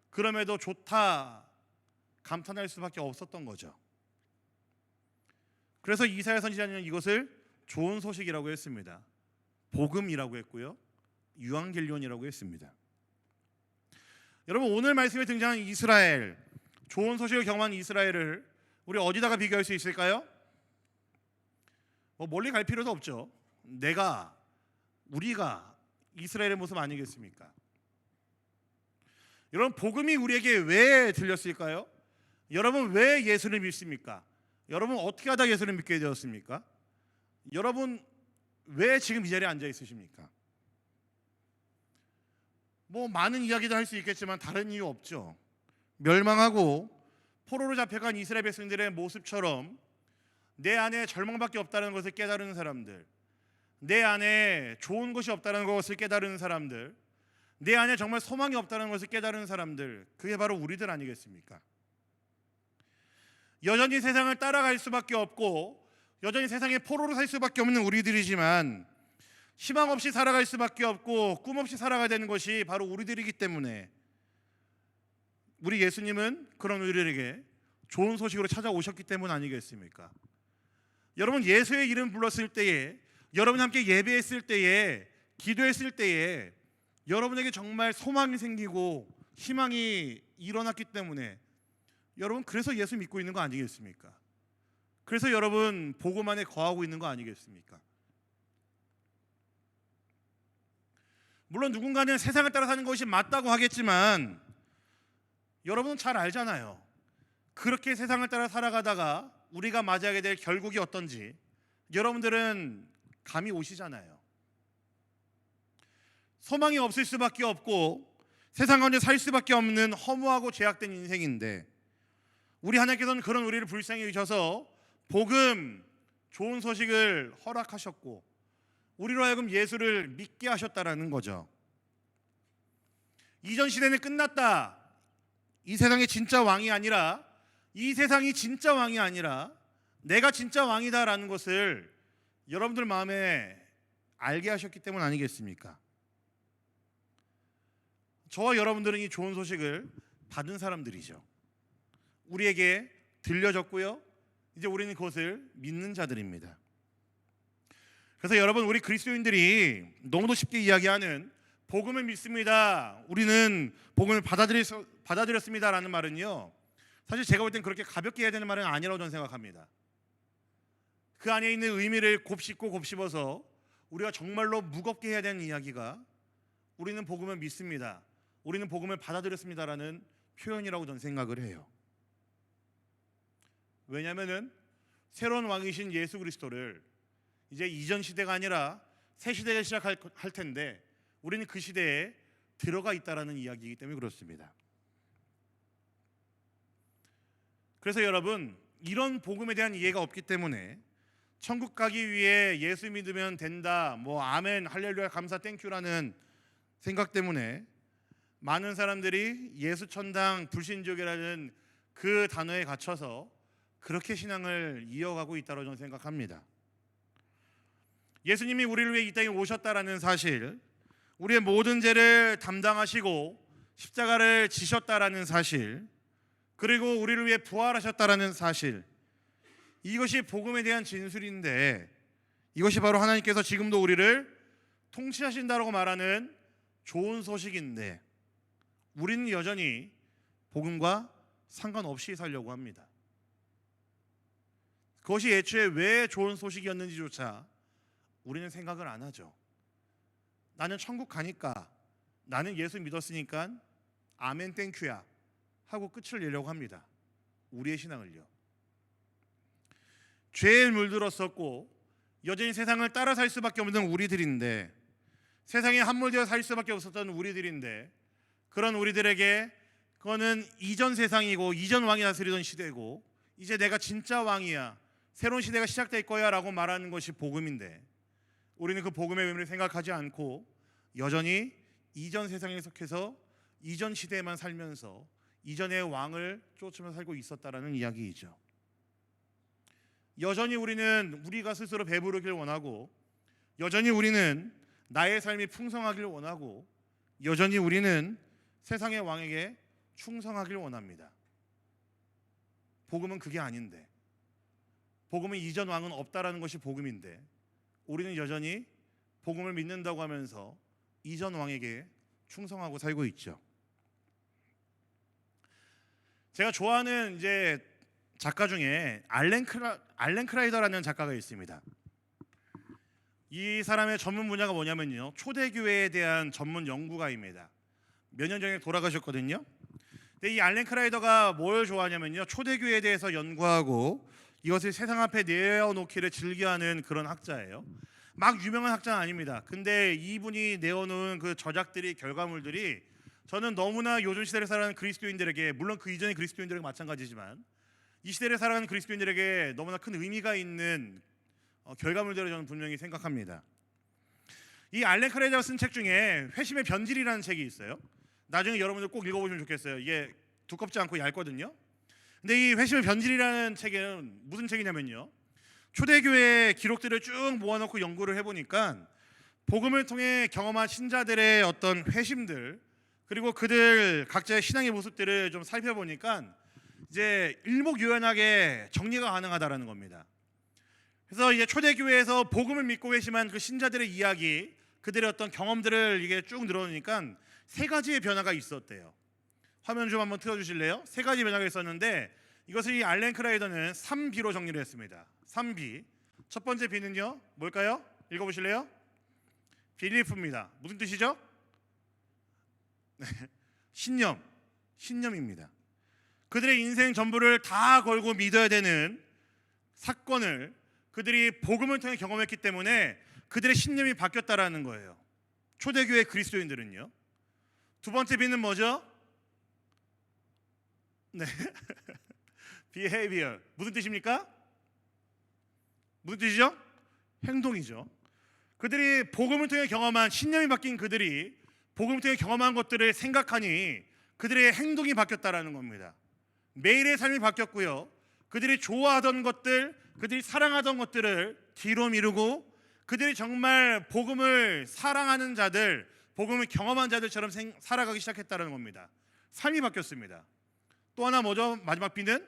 그럼에도 좋다 감탄할 수밖에 없었던 거죠. 그래서 이사야 선지자는 이것을 좋은 소식이라고 했습니다. 복음이라고 했고요, 유앙겔리온이라고 했습니다. 여러분, 오늘 말씀에 등장한 이스라엘, 좋은 소식을 경험한 이스라엘을 우리 어디다가 비교할 수 있을까요? 뭐 멀리 갈 필요도 없죠. 우리가 이스라엘의 모습 아니겠습니까? 여러분, 복음이 우리에게 왜 들렸을까요? 여러분, 왜 예수를 믿습니까? 여러분, 어떻게 하다 예수를 믿게 되었습니까? 여러분, 왜 지금 이 자리에 앉아 있으십니까? 뭐 많은 이야기도 할 수 있겠지만 다른 이유 없죠. 멸망하고 포로로 잡혀간 이스라엘 백성들의 모습처럼 내 안에 절망밖에 없다는 것을 깨달은 사람들, 내 안에 좋은 것이 없다는 것을 깨달은 사람들, 내 안에 정말 소망이 없다는 것을 깨달은 사람들, 그게 바로 우리들 아니겠습니까? 여전히 세상을 따라갈 수밖에 없고 여전히 세상의 포로로 살 수밖에 없는 우리들이지만, 희망 없이 살아갈 수밖에 없고 꿈 없이 살아가야 되는 것이 바로 우리들이기 때문에 우리 예수님은 그런 우리들에게 좋은 소식으로 찾아오셨기 때문 아니겠습니까? 여러분, 예수의 이름 불렀을 때에, 여러분이 함께 예배했을 때에, 기도했을 때에 여러분에게 정말 소망이 생기고 희망이 일어났기 때문에 여러분, 그래서 예수 믿고 있는 거 아니겠습니까? 그래서 여러분 복음 안에 거하고 있는 거 아니겠습니까? 물론 누군가는 세상을 따라 사는 것이 맞다고 하겠지만, 여러분은 잘 알잖아요. 그렇게 세상을 따라 살아가다가 우리가 맞이하게 될 결국이 어떤지 여러분들은 감이 오시잖아요. 소망이 없을 수밖에 없고 세상 가운데 살 수밖에 없는 허무하고 죄악된 인생인데, 우리 하나님께서는 그런 우리를 불쌍히 여기셔서 복음, 좋은 소식을 허락하셨고 우리로 하여금 예수를 믿게 하셨다라는 거죠. 이전 시대는 끝났다. 이 세상의 진짜 왕이 아니라, 이 세상이 진짜 왕이 아니라 내가 진짜 왕이다라는 것을 여러분들 마음에 알게 하셨기 때문 아니겠습니까? 저와 여러분들은 이 좋은 소식을 받은 사람들이죠. 우리에게 들려졌고요, 이제 우리는 그것을 믿는 자들입니다. 그래서 여러분, 우리 그리스도인들이 너무도 쉽게 이야기하는 복음을 믿습니다, 우리는 복음을 받아들였습니다라는 말은요, 사실 제가 볼 땐 그렇게 가볍게 해야 되는 말은 아니라고 저는 생각합니다. 그 안에 있는 의미를 곱씹고 곱씹어서 우리가 정말로 무겁게 해야 되는 이야기가, 우리는 복음을 믿습니다, 우리는 복음을 받아들였습니다라는 표현이라고 저는 생각을 해요. 왜냐하면 새로운 왕이신 예수 그리스도를 이제 이전 시대가 아니라 새 시대가 시작할 텐데 우리는 그 시대에 들어가 있다라는 이야기이기 때문에 그렇습니다. 그래서 여러분, 이런 복음에 대한 이해가 없기 때문에 천국 가기 위해 예수 믿으면 된다, 뭐 아멘, 할렐루야, 감사, 땡큐라는 생각 때문에 많은 사람들이 예수천당 불신족이라는 그 단어에 갇혀서 그렇게 신앙을 이어가고 있다고 저는 생각합니다. 예수님이 우리를 위해 이 땅에 오셨다라는 사실, 우리의 모든 죄를 담당하시고 십자가를 지셨다라는 사실, 그리고 우리를 위해 부활하셨다라는 사실, 이것이 복음에 대한 진술인데, 이것이 바로 하나님께서 지금도 우리를 통치하신다라고 말하는 좋은 소식인데, 우리는 여전히 복음과 상관없이 살려고 합니다. 그것이 애초에 왜 좋은 소식이었는지조차 우리는 생각을 안 하죠. 나는 천국 가니까, 나는 예수 믿었으니까 아멘 땡큐야 하고 끝을 내려고 합니다. 우리의 신앙을요. 죄에 물들었었고 여전히 세상을 따라 살 수밖에 없는 우리들인데, 세상에 함몰되어 살 수밖에 없었던 우리들인데, 그런 우리들에게 그거는 이전 세상이고 이전 왕이 다스리던 시대고 이제 내가 진짜 왕이야, 새로운 시대가 시작될 거야 라고 말하는 것이 복음인데, 우리는 그 복음의 의미를 생각하지 않고 여전히 이전 세상에 속해서 이전 시대에만 살면서 이전의 왕을 쫓으며 살고 있었다라는 이야기이죠. 여전히 우리는 우리가 스스로 배부르길 원하고, 여전히 우리는 나의 삶이 풍성하길 원하고, 여전히 우리는 세상의 왕에게 충성하길 원합니다. 복음은 그게 아닌데, 복음은 이전 왕은 없다라는 것이 복음인데, 우리는 여전히 복음을 믿는다고 하면서 이전 왕에게 충성하고 살고 있죠. 제가 좋아하는 이제 작가 중에 알렌 크라이더라는 작가가 있습니다. 이 사람의 전문 분야가 뭐냐면요, 초대교회에 대한 전문 연구가입니다. 몇 년 전에 돌아가셨거든요. 근데 이 알렌 크라이더가 뭘 좋아하냐면요, 초대교회에 대해서 연구하고 이것을 세상 앞에 내어놓기를 즐겨하는 그런 학자예요. 막 유명한 학자는 아닙니다. 근데 이분이 내어놓은 그 저작들이, 결과물들이 저는 너무나 요즘 시대를 살아가는 그리스도인들에게, 물론 그 이전의 그리스도인들에게 마찬가지지만 이 시대를 살아가는 그리스도인들에게 너무나 큰 의미가 있는 결과물들을 저는 분명히 생각합니다. 이 알렌 크라이더가 쓴 책 중에 회심의 변질이라는 책이 있어요. 나중에 여러분들 꼭 읽어보시면 좋겠어요. 이게 두껍지 않고 얇거든요. 근데 이 회심의 변질이라는 책은 무슨 책이냐면요, 초대교회 기록들을 쭉 모아놓고 연구를 해보니까 복음을 통해 경험한 신자들의 어떤 회심들, 그리고 그들 각자의 신앙의 모습들을 좀 살펴보니까 이제 일목요연하게 정리가 가능하다라는 겁니다. 그래서 이제 초대교회에서 복음을 믿고 회심한 그 신자들의 이야기, 그들의 어떤 경험들을 이게 쭉 늘어놓으니까 세 가지의 변화가 있었대요. 화면 좀 한번 틀어주실래요? 세 가지 변화가 있었는데, 이것을 이 알렌 크라이더는 3B로 정리를 했습니다. 3B. 첫 번째 B는요, 뭘까요? 읽어보실래요? 빌리프입니다. 무슨 뜻이죠? 신념입니다. 그들의 인생 전부를 다 걸고 믿어야 되는 사건을 그들이 복음을 통해 경험했기 때문에 그들의 신념이 바뀌었다라는 거예요. 초대교회 그리스도인들은요. 두 번째 B는 뭐죠? 네. behavior. 무슨 뜻입니까? 무슨 뜻이죠? 행동이죠. 그들이 복음을 통해 경험한, 신념이 바뀐 그들이 복음을 통해 경험한 것들을 생각하니 그들의 행동이 바뀌었다라는 겁니다. 매일의 삶이 바뀌었고요, 그들이 좋아하던 것들, 그들이 사랑하던 것들을 뒤로 미루고 그들이 정말 복음을 사랑하는 자들, 복음을 경험한 자들처럼 살아가기 시작했다는 겁니다. 삶이 바뀌었습니다. 또 하나 뭐죠? 마지막 B는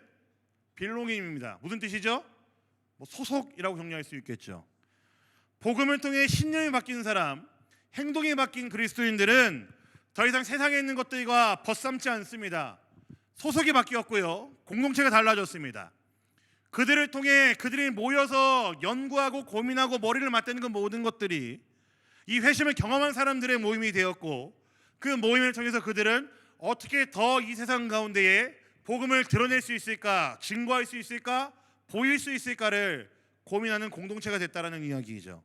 belonging입니다. 무슨 뜻이죠? 소속이라고 정리할 수 있겠죠. 복음을 통해 신념이 바뀐 사람, 행동이 바뀐 그리스도인들은 더 이상 세상에 있는 것들과 벗삼지 않습니다. 소속이 바뀌었고요, 공동체가 달라졌습니다. 그들을 통해 그들이 모여서 연구하고 고민하고 머리를 맞대는 그 모든 것들이 이 회심을 경험한 사람들의 모임이 되었고, 그 모임을 통해서 그들은 어떻게 더 이 세상 가운데에 복음을 드러낼 수 있을까, 증거할 수 있을까, 보일 수 있을까를 고민하는 공동체가 됐다라는 이야기이죠.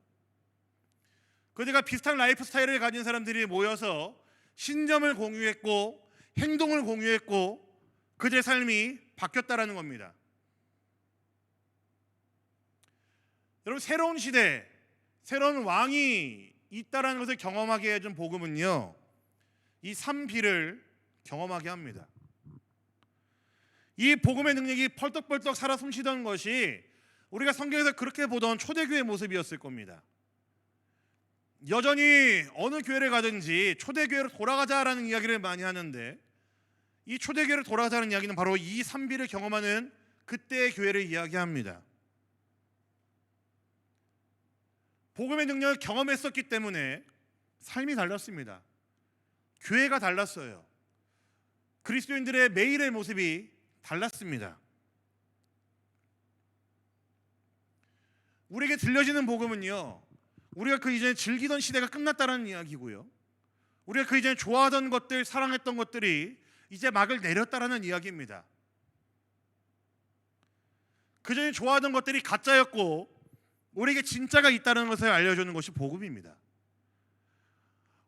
그들과 비슷한 라이프 스타일을 가진 사람들이 모여서 신념을 공유했고 행동을 공유했고 그들의 삶이 바뀌었다라는 겁니다. 여러분, 새로운 시대, 새로운 왕이 있다라는 것을 경험하게 해준 복음은요, 이 3B를 경험하게 합니다. 이 복음의 능력이 펄떡펄떡 살아 숨쉬던 것이 우리가 성경에서 그렇게 보던 초대교회 모습이었을 겁니다. 여전히 어느 교회를 가든지 초대교회로 돌아가자라는 이야기를 많이 하는데, 이 초대교회로 돌아가자는 이야기는 바로 이 3B를 경험하는 그때의 교회를 이야기합니다. 복음의 능력을 경험했었기 때문에 삶이 달랐습니다. 교회가 달랐어요. 그리스도인들의 매일의 모습이 달랐습니다. 우리에게 들려지는 복음은요, 우리가 그 이전에 즐기던 시대가 끝났다는 이야기고요, 우리가 그 이전에 좋아하던 것들, 사랑했던 것들이 이제 막을 내렸다라는 이야기입니다. 그 전에 좋아하던 것들이 가짜였고 우리에게 진짜가 있다는 것을 알려주는 것이 복음입니다.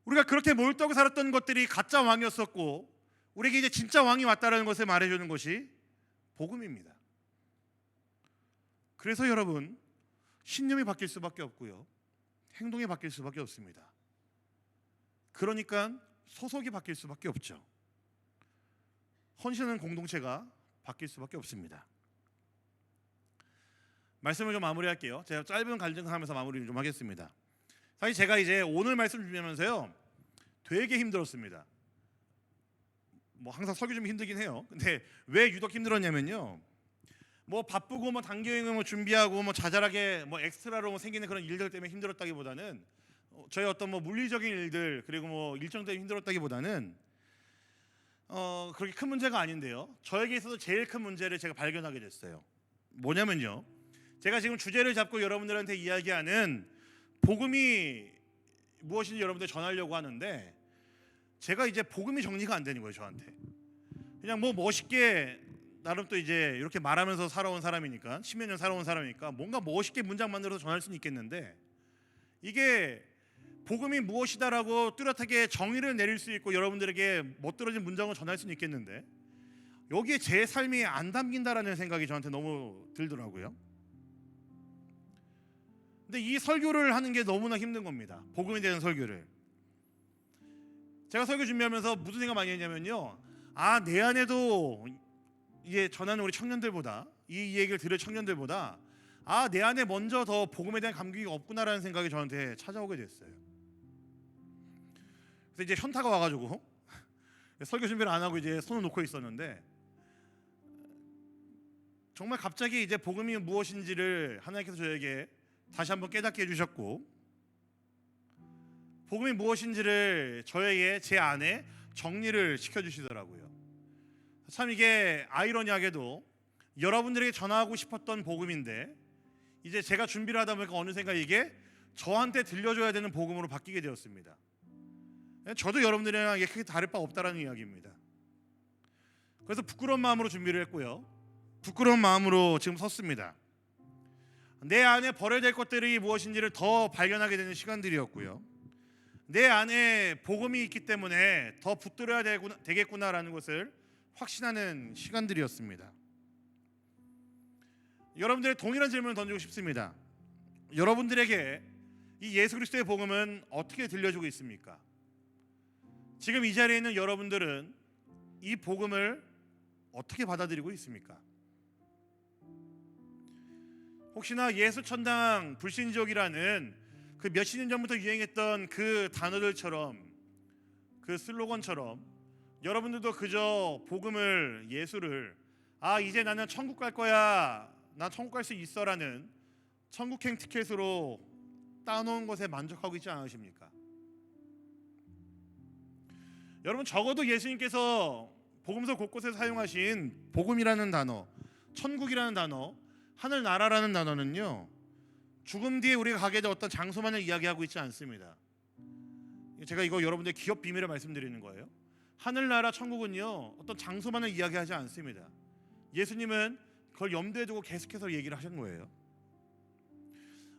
우리가 그렇게 몰두하고 살았던 것들이 가짜 왕이었었고 우리에게 이제 진짜 왕이 왔다는 것을 말해주는 것이 복음입니다. 그래서 여러분, 신념이 바뀔 수밖에 없고요, 행동이 바뀔 수밖에 없습니다. 그러니까 소속이 바뀔 수밖에 없죠. 헌신하는 공동체가 바뀔 수밖에 없습니다. 말씀을 좀 마무리할게요. 제가 짧은 간증하면서 마무리를 좀 하겠습니다. 사실 제가 이제 오늘 말씀 준비하면서요, 되게 힘들었습니다. 뭐 항상 설교 좀 힘들긴 해요. 근데 왜 유독 힘들었냐면요, 뭐 바쁘고 뭐 단기 여행을 뭐 준비하고 뭐 자잘하게 뭐 엑스트라로 생기는 그런 일들 때문에 힘들었다기보다는, 저희 어떤 뭐 물리적인 일들 그리고 뭐 일정 때문에 힘들었다기보다는 그렇게 큰 문제가 아닌데요, 저에게 있어서 제일 큰 문제를 제가 발견하게 됐어요. 뭐냐면요, 제가 지금 주제를 잡고 여러분들한테 이야기하는 복음이 무엇인지 여러분들 전하려고 하는데, 제가 이제 복음이 정리가 안 되는 거예요. 저한테 그냥 뭐 멋있게 나름 또 이제 이렇게 말하면서 살아온 사람이니까, 10몇 년 살아온 사람이니까 뭔가 멋있게 문장 만들어서 전할 수는 있겠는데, 이게 복음이 무엇이다라고 뚜렷하게 정의를 내릴 수 있고 여러분들에게 멋들어진 문장을 전할 수는 있겠는데, 여기에 제 삶이 안 담긴다라는 생각이 저한테 너무 들더라고요. 근데 이 설교를 하는 게 너무나 힘든 겁니다. 복음에 대한 설교를. 제가 설교 준비하면서 무슨 생각 많이 했냐면요, 내 안에도 이게 전하는 우리 청년들보다, 이 얘기를 들을 청년들보다 내 안에 먼저 더 복음에 대한 감격이 없구나라는 생각이 저한테 찾아오게 됐어요. 그래서 이제 현타가 와가지고 설교 준비를 안 하고 이제 손을 놓고 있었는데, 정말 갑자기 이제 복음이 무엇인지를 하나님께서 저에게 다시 한번 깨닫게 해주셨고, 복음이 무엇인지를 저에게 제 안에 정리를 시켜주시더라고요. 참 이게 아이러니하게도 여러분들에게 전하고 싶었던 복음인데, 이제 제가 준비를 하다 보니까 어느샌가 이게 저한테 들려줘야 되는 복음으로 바뀌게 되었습니다. 저도 여러분들이랑 이게 크게 다를 바 없다라는 이야기입니다. 그래서 부끄러운 마음으로 준비를 했고요, 부끄러운 마음으로 지금 섰습니다. 내 안에 버려야 될 것들이 무엇인지를 더 발견하게 되는 시간들이었고요, 내 안에 복음이 있기 때문에 더 붙들어야 되겠구나라는 것을 확신하는 시간들이었습니다. 여러분들의 동일한 질문을 던지고 싶습니다. 여러분들에게 이 예수 그리스도의 복음은 어떻게 들려주고 있습니까? 지금 이 자리에 있는 여러분들은 이 복음을 어떻게 받아들이고 있습니까? 혹시나 예수천당 불신지옥이라는 그 몇십 년 전부터 유행했던 그 단어들처럼, 그 슬로건처럼 여러분들도 그저 복음을, 예수를 이제 나는 천국 갈 거야, 나 천국 갈 수 있어라는 천국행 티켓으로 따놓은 것에 만족하고 있지 않으십니까? 여러분, 적어도 예수님께서 복음서 곳곳에 사용하신 복음이라는 단어, 천국이라는 단어, 하늘나라라는 단어는요, 죽음 뒤에 우리가 가게 될 어떤 장소만을 이야기하고 있지 않습니다. 제가 이거 여러분들 기업 비밀을 말씀드리는 거예요. 하늘나라 천국은요, 어떤 장소만을 이야기하지 않습니다. 예수님은 그걸 염두에 두고 계속해서 얘기를 하신 거예요.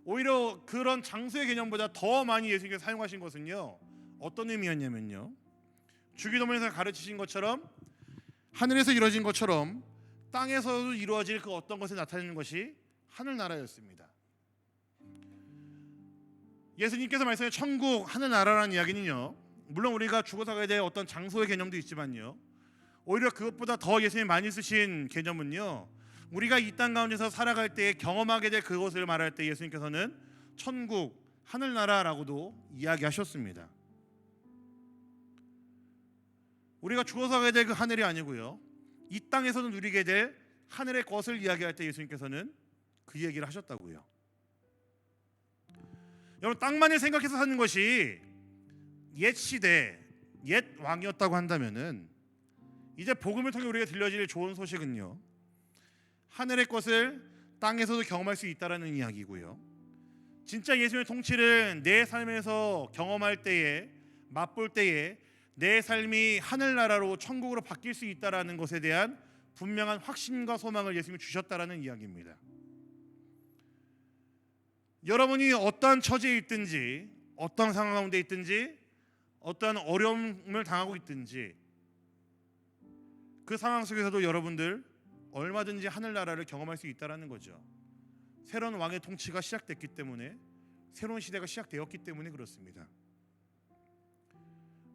오히려 그런 장소의 개념보다 더 많이 예수님께서 사용하신 것은요, 어떤 의미였냐면요, 주기도문에서 가르치신 것처럼 하늘에서 이루어진 것처럼 땅에서도 이루어질 그 어떤 것을 나타내는 것이 하늘나라였습니다. 예수님께서 말씀하신 천국, 하늘나라라는 이야기는요, 물론 우리가 죽어서 가야 될 어떤 장소의 개념도 있지만요, 오히려 그것보다 더 예수님이 많이 쓰신 개념은요, 우리가 이 땅 가운데서 살아갈 때 경험하게 될 그것을 말할 때 예수님께서는 천국, 하늘나라라고도 이야기하셨습니다. 우리가 죽어서 가야 될 그 하늘이 아니고요, 이 땅에서도 누리게 될 하늘의 것을 이야기할 때 예수님께서는 그 얘기를 하셨다고요. 여러분, 땅만을 생각해서 사는 것이 옛 시대, 옛 왕이었다고 한다면은 이제 복음을 통해 우리가 들려질 좋은 소식은요, 하늘의 것을 땅에서도 경험할 수 있다라는 이야기고요, 진짜 예수님의 통치를 내 삶에서 경험할 때에, 맛볼 때에 내 삶이 하늘나라로, 천국으로 바뀔 수 있다라는 것에 대한 분명한 확신과 소망을 예수님이 주셨다라는 이야기입니다. 여러분이 어떠한 처지에 있든지, 어떠한 상황 가운데 있든지, 어떠한 어려움을 당하고 있든지, 그 상황 속에서도 여러분들 얼마든지 하늘나라를 경험할 수 있다라는 거죠. 새로운 왕의 통치가 시작됐기 때문에, 새로운 시대가 시작되었기 때문에 그렇습니다.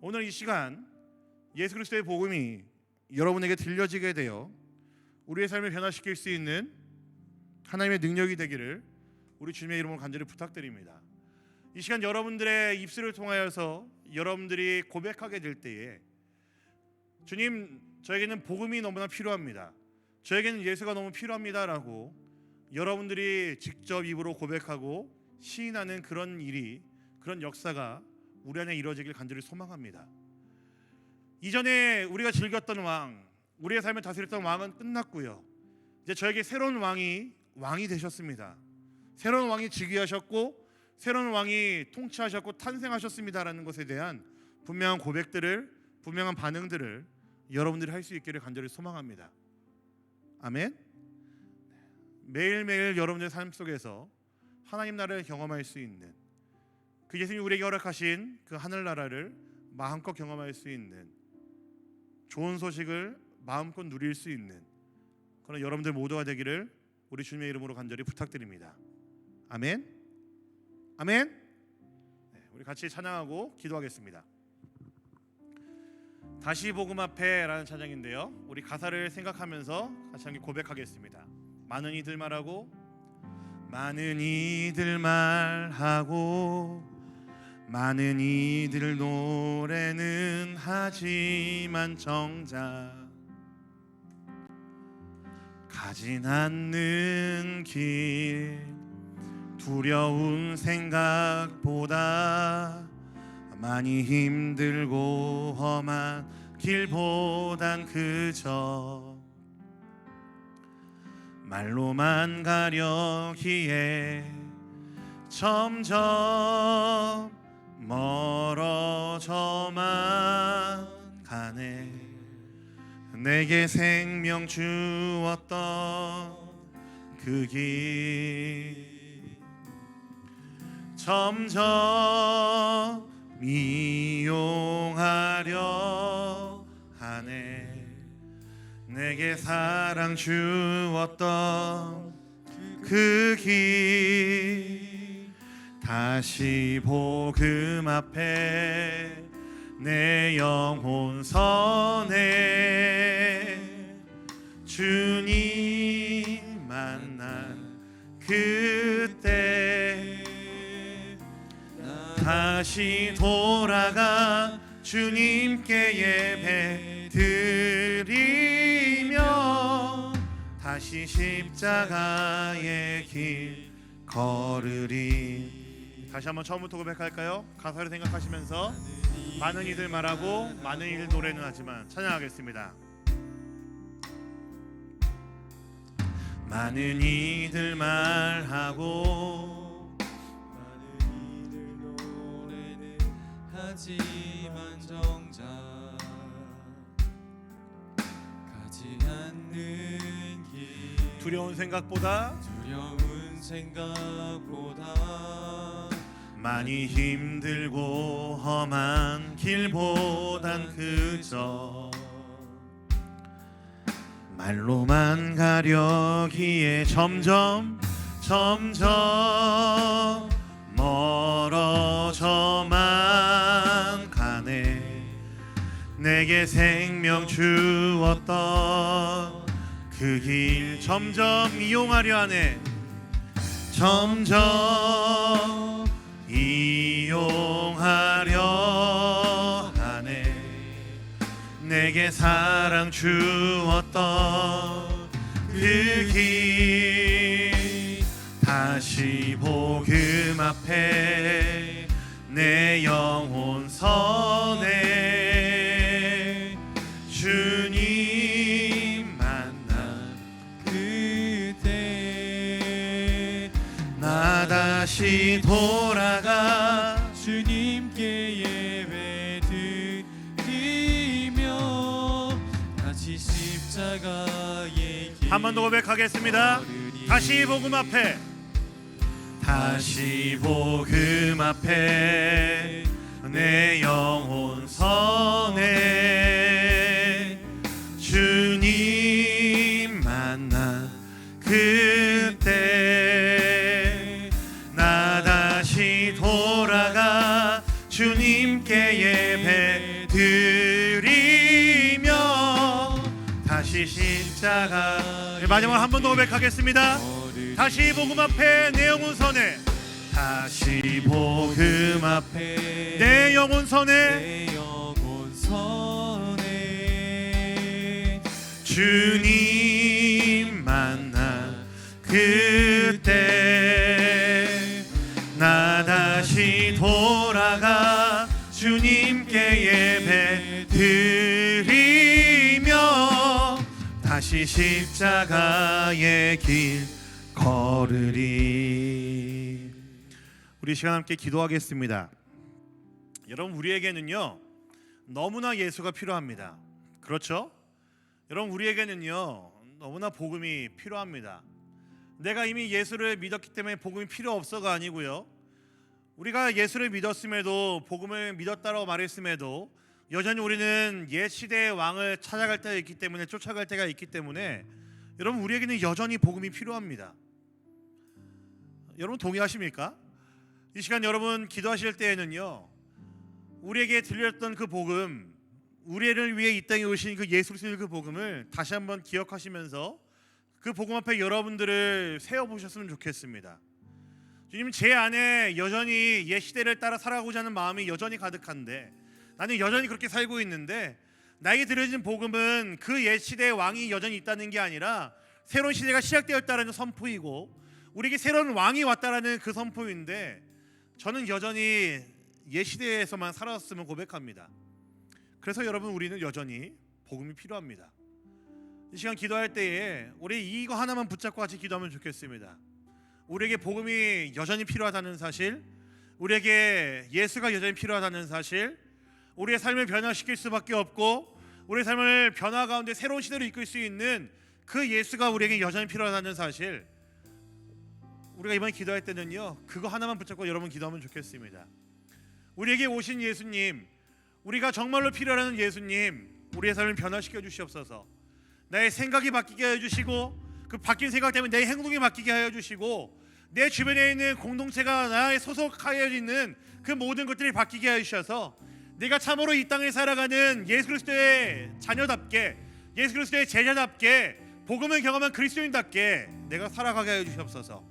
오늘 이 시간 예수 그리스도의 복음이 여러분에게 들려지게 되어 우리의 삶을 변화시킬 수 있는 하나님의 능력이 되기를 우리 주님의 이름으로 간절히 부탁드립니다. 이 시간 여러분들의 입술을 통하여서 여러분들이 고백하게 될 때에, 주님, 저에게는 복음이 너무나 필요합니다, 저에게는 예수가 너무 필요합니다라고 여러분들이 직접 입으로 고백하고 시인하는 그런 일이, 그런 역사가 우리 안에 이루어지길 간절히 소망합니다. 이전에 우리가 즐겼던 왕, 우리의 삶을 다스렸던 왕은 끝났고요, 이제 저에게 새로운 왕이 되셨습니다. 새로운 왕이 즉위하셨고 새로운 왕이 통치하셨고 탄생하셨습니다라는 것에 대한 분명한 고백들을, 분명한 반응들을 여러분들이 할 수 있기를 간절히 소망합니다. 아멘. 매일매일 여러분들의 삶 속에서 하나님 나라를 경험할 수 있는, 그 예수님이 우리에게 허락하신 그 하늘나라를 마음껏 경험할 수 있는, 좋은 소식을 마음껏 누릴 수 있는 그런 여러분들 모두가 되기를 우리 주님의 이름으로 간절히 부탁드립니다. 아멘. 아멘. 네, 우리 같이 찬양하고 기도하겠습니다. 다시 복음 앞에라는 찬양인데요, 우리 가사를 생각하면서 같이 함께 고백하겠습니다. 많은 이들 말하고, 많은 이들 말하고, 많은 이들 노래는 하지만 정작 가진 않는 길, 두려운 생각보다 많이 힘들고 험한 길보단 그저 말로만 가려기에 점점 멀어져만 가네. 내게 생명 주었던 그 길 점점 이용하려 하네. 내게 사랑 주었던 그 길 다시 복음 앞에 내 영혼 선해. 주님 만난 그때 다시 돌아가 주님께 예배 드리며 다시 십자가의 길 걸으리. 다시 한번 처음부터 고백할까요? 가사를 생각하시면서 많은 이들 말하고 많은 이들 노래는 하지만 찬양하겠습니다. 많은 이들 말하고 많은 이들 노래는 하지만 정작 가지 않는 길 두려운 생각보다 많이 힘들고 험한 길보단 그저 말로만 가려기에 점점 멀어져만 저만 가네. 내게 생명 주었던 그 길 점점 이용하려 하네. 점점 이용하려 하네. 내게 사랑 주었던 그 길 다시 복음 앞에 내 영혼 선해. 주님 만난 그때 나 다시 돌아가 주님께 예배드리며 다시 십자가의 길 한 번 더 고백하겠습니다. 다시 복음 앞에 다시 복음 앞에 내 영혼 선해. 주님 만난 그때 나 다시 돌아가 주님께 예배드리며 다시 십자가. 마지막 한 번 더 고백하겠습니다. 다시 복음 앞에 내 영혼 선해. 다시 복음 앞에 내 영혼 선해. 내 영혼 선해. 주님 만난 그때 나 다시 돌아가 주님께 예배드리며 다시 십자가의 길 걸으리. 우리 시간 함께 기도하겠습니다. 여러분, 우리에게는요 너무나 예수가 필요합니다. 그렇죠? 여러분, 우리에게는요 너무나 복음이 필요합니다. 내가 이미 예수를 믿었기 때문에 복음이 필요 없어가 아니고요, 우리가 예수를 믿었음에도 복음을 믿었다고 말했음에도 여전히 우리는 옛 시대의 왕을 찾아갈 때가 있기 때문에, 쫓아갈 때가 있기 때문에 여러분, 우리에게는 여전히 복음이 필요합니다. 여러분 동의하십니까? 이 시간 여러분 기도하실 때에는요 우리에게 들렸던 그 복음, 우리를 위해 이 땅에 오신 그 예수 그리스도의 그 복음을 다시 한번 기억하시면서 그 복음 앞에 여러분들을 세워보셨으면 좋겠습니다. 주님, 제 안에 여전히 옛 시대를 따라 살아가고자 하는 마음이 여전히 가득한데, 나는 여전히 그렇게 살고 있는데, 나에게 들려진 복음은 그 옛 시대의 왕이 여전히 있다는 게 아니라 새로운 시대가 시작되었다는 선포이고, 우리에게 새로운 왕이 왔다라는 그 선포인데, 저는 여전히 옛 시대에서만 살았음을 고백합니다. 그래서 여러분, 우리는 여전히 복음이 필요합니다. 이 시간 기도할 때에 우리 이거 하나만 붙잡고 같이 기도하면 좋겠습니다. 우리에게 복음이 여전히 필요하다는 사실, 우리에게 예수가 여전히 필요하다는 사실, 우리의 삶을 변화시킬 수밖에 없고 우리의 삶을 변화 가운데 새로운 시대로 이끌 수 있는 그 예수가 우리에게 여전히 필요하다는 사실, 우리가 이번에 기도할 때는요 그거 하나만 붙잡고 여러분 기도하면 좋겠습니다. 우리에게 오신 예수님, 우리가 정말로 필요하는 예수님, 우리의 삶을 변화시켜 주시옵소서. 나의 생각이 바뀌게 하여 주시고, 그 바뀐 생각 때문에 내 행동이 바뀌게 하여 주시고, 내 주변에 있는 공동체가 나의 소속하여 있는 그 모든 것들이 바뀌게 하여 주셔서 내가 참으로 이 땅을 살아가는 예수 그리스도의 자녀답게, 예수 그리스도의 제자답게, 복음을 경험한 그리스도인답게 내가 살아가게 하여 주시옵소서.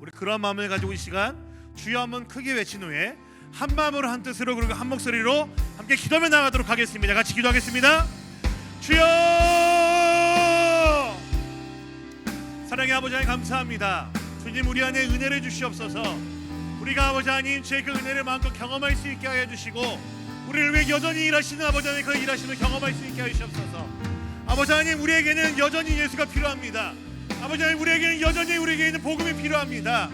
우리 그런 마음을 가지고 이 시간 주여 한번 크게 외친 후에 한 마음으로 한 뜻으로 그리고 한 목소리로 함께 기도하며 나가도록 하겠습니다. 같이 기도하겠습니다. 주여! 사랑의 아버지 하나님, 감사합니다. 주님, 우리 안에 은혜를 주시옵소서. 우리가 아버지 하나님 주의 그 은혜를 마음껏 경험할 수 있게 하여 주시고, 우리를 위해 여전히 일하시는 아버지 하나님 그 일하심을 경험할 수 있게 하여 주시옵소서. 아버지 하나님, 우리에게는 여전히 예수가 필요합니다. 아버지 하나님, 우리에게는 여전히 우리에게 있는 복음이 필요합니다.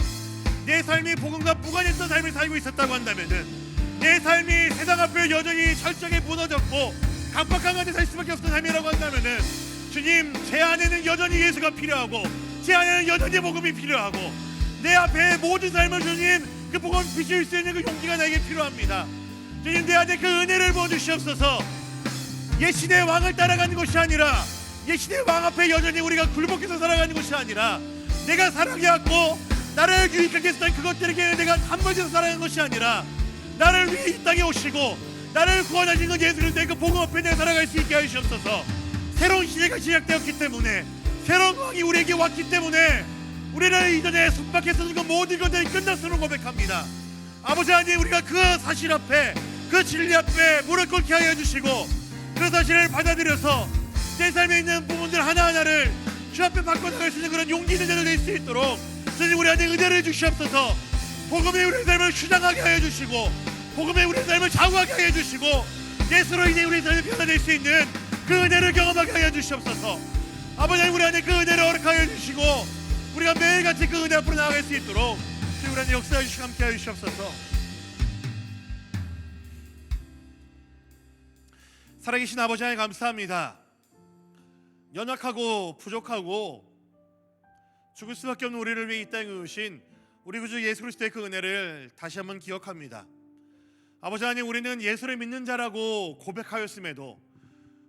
내 삶이 복음과 무관했던 삶을 살고 있었다고 한다면은, 내 삶이 세상 앞에 여전히 철저하게 무너졌고 각박한 가운데 살 수밖에 없던 삶이라고 한다면은, 주님, 제 안에는 여전히 예수가 필요하고 제 안에는 여전히 복음이 필요하고, 내 앞에 모든 삶을 주님 그 복음을 비출 수 있는 그 용기가 나에게 필요합니다. 주님, 내 안에 그 은혜를 부어주시옵소서. 옛 시대의 왕을 따라가는 것이 아니라, 옛 시대의 왕 앞에 여전히 우리가 굴복해서 살아가는 것이 아니라, 내가 살아가고 나를 유익하게 했던 그것들에게 내가 한번에서 살아가는 것이 아니라, 나를 위해 이 땅에 오시고 나를 구원하신 그 예수 그리스도의 그 복음 앞에 내가 살아갈 수 있게 하시옵소서. 새로운 시대가 시작되었기 때문에, 새로운 왕이 우리에게 왔기 때문에 우리는 이전에 속박했었던 그 모든 것들이 끝났음을 고백합니다. 아버지 하나님, 우리가 그 사실 앞에, 그 진리 앞에 무릎 꿇게 하여 주시고 그 사실을 받아들여서 내 삶에 있는 부분들 하나하나를 주 앞에 바꿔나갈 수 있는 그런 용기 있는 자들 될 수 있도록 주님 우리한테 은혜를 주시옵소서. 복음의 우리의 삶을 주장하게 하여 주시고 복음의 우리의 삶을 자우하게 하여 주시고 예수로 인해 우리의 삶이 변화될 수 있는 그 은혜를 경험하게 하여 주시옵소서. 아버지 하나님, 우리 안에 그 은혜를 허락하여 주시고 우리가 매일같이 그 은혜 앞으로 나아갈 수 있도록 주님 우리 안에 역사해 주시고 함께 하여 주시옵소서. 살아계신 아버지 하나님 감사합니다. 연약하고 부족하고 죽을 수밖에 없는 우리를 위해 이 땅에 오신 우리 구주 예수 그리스도의 그 은혜를 다시 한번 기억합니다. 아버지 하나님, 우리는 예수를 믿는 자라고 고백하였음에도,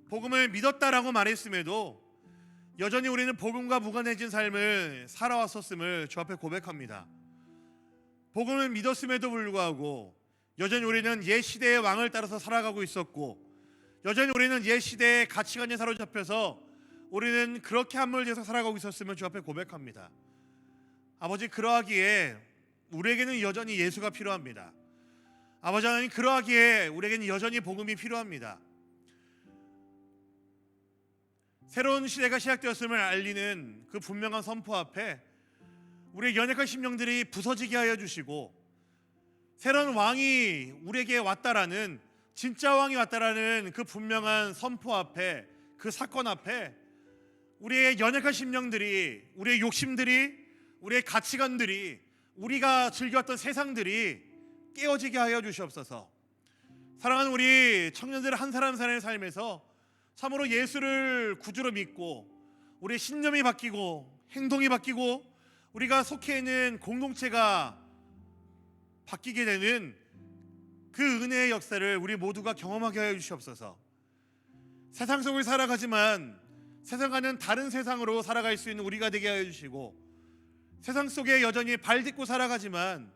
복음을 믿었다라고 말했음에도 여전히 우리는 복음과 무관해진 삶을 살아왔었음을 주 앞에 고백합니다. 복음을 믿었음에도 불구하고 여전히 우리는 옛 시대의 왕을 따라서 살아가고 있었고, 여전히 우리는 옛 시대의 가치관에 사로잡혀서 우리는 그렇게 함몰되어서 살아가고 있었음을 주 앞에 고백합니다. 아버지, 그러하기에 우리에게는 여전히 예수가 필요합니다. 아버지 하나님, 그러하기에 우리에게는 여전히 복음이 필요합니다. 새로운 시대가 시작되었음을 알리는 그 분명한 선포 앞에 우리의 연약한 심령들이 부서지게 하여 주시고, 새로운 왕이 우리에게 왔다라는, 진짜 왕이 왔다라는 그 분명한 선포 앞에, 그 사건 앞에 우리의 연약한 심령들이, 우리의 욕심들이, 우리의 가치관들이, 우리가 즐겨왔던 세상들이 깨어지게 하여 주시옵소서. 사랑하는 우리 청년들 한 사람 한 사람의 삶에서 참으로 예수를 구주로 믿고 우리의 신념이 바뀌고 행동이 바뀌고 우리가 속해 있는 공동체가 바뀌게 되는 그 은혜의 역사를 우리 모두가 경험하게 하여 주시옵소서. 세상 속을 살아가지만 세상과는 다른 세상으로 살아갈 수 있는 우리가 되게 하여 주시고, 세상 속에 여전히 발 딛고 살아가지만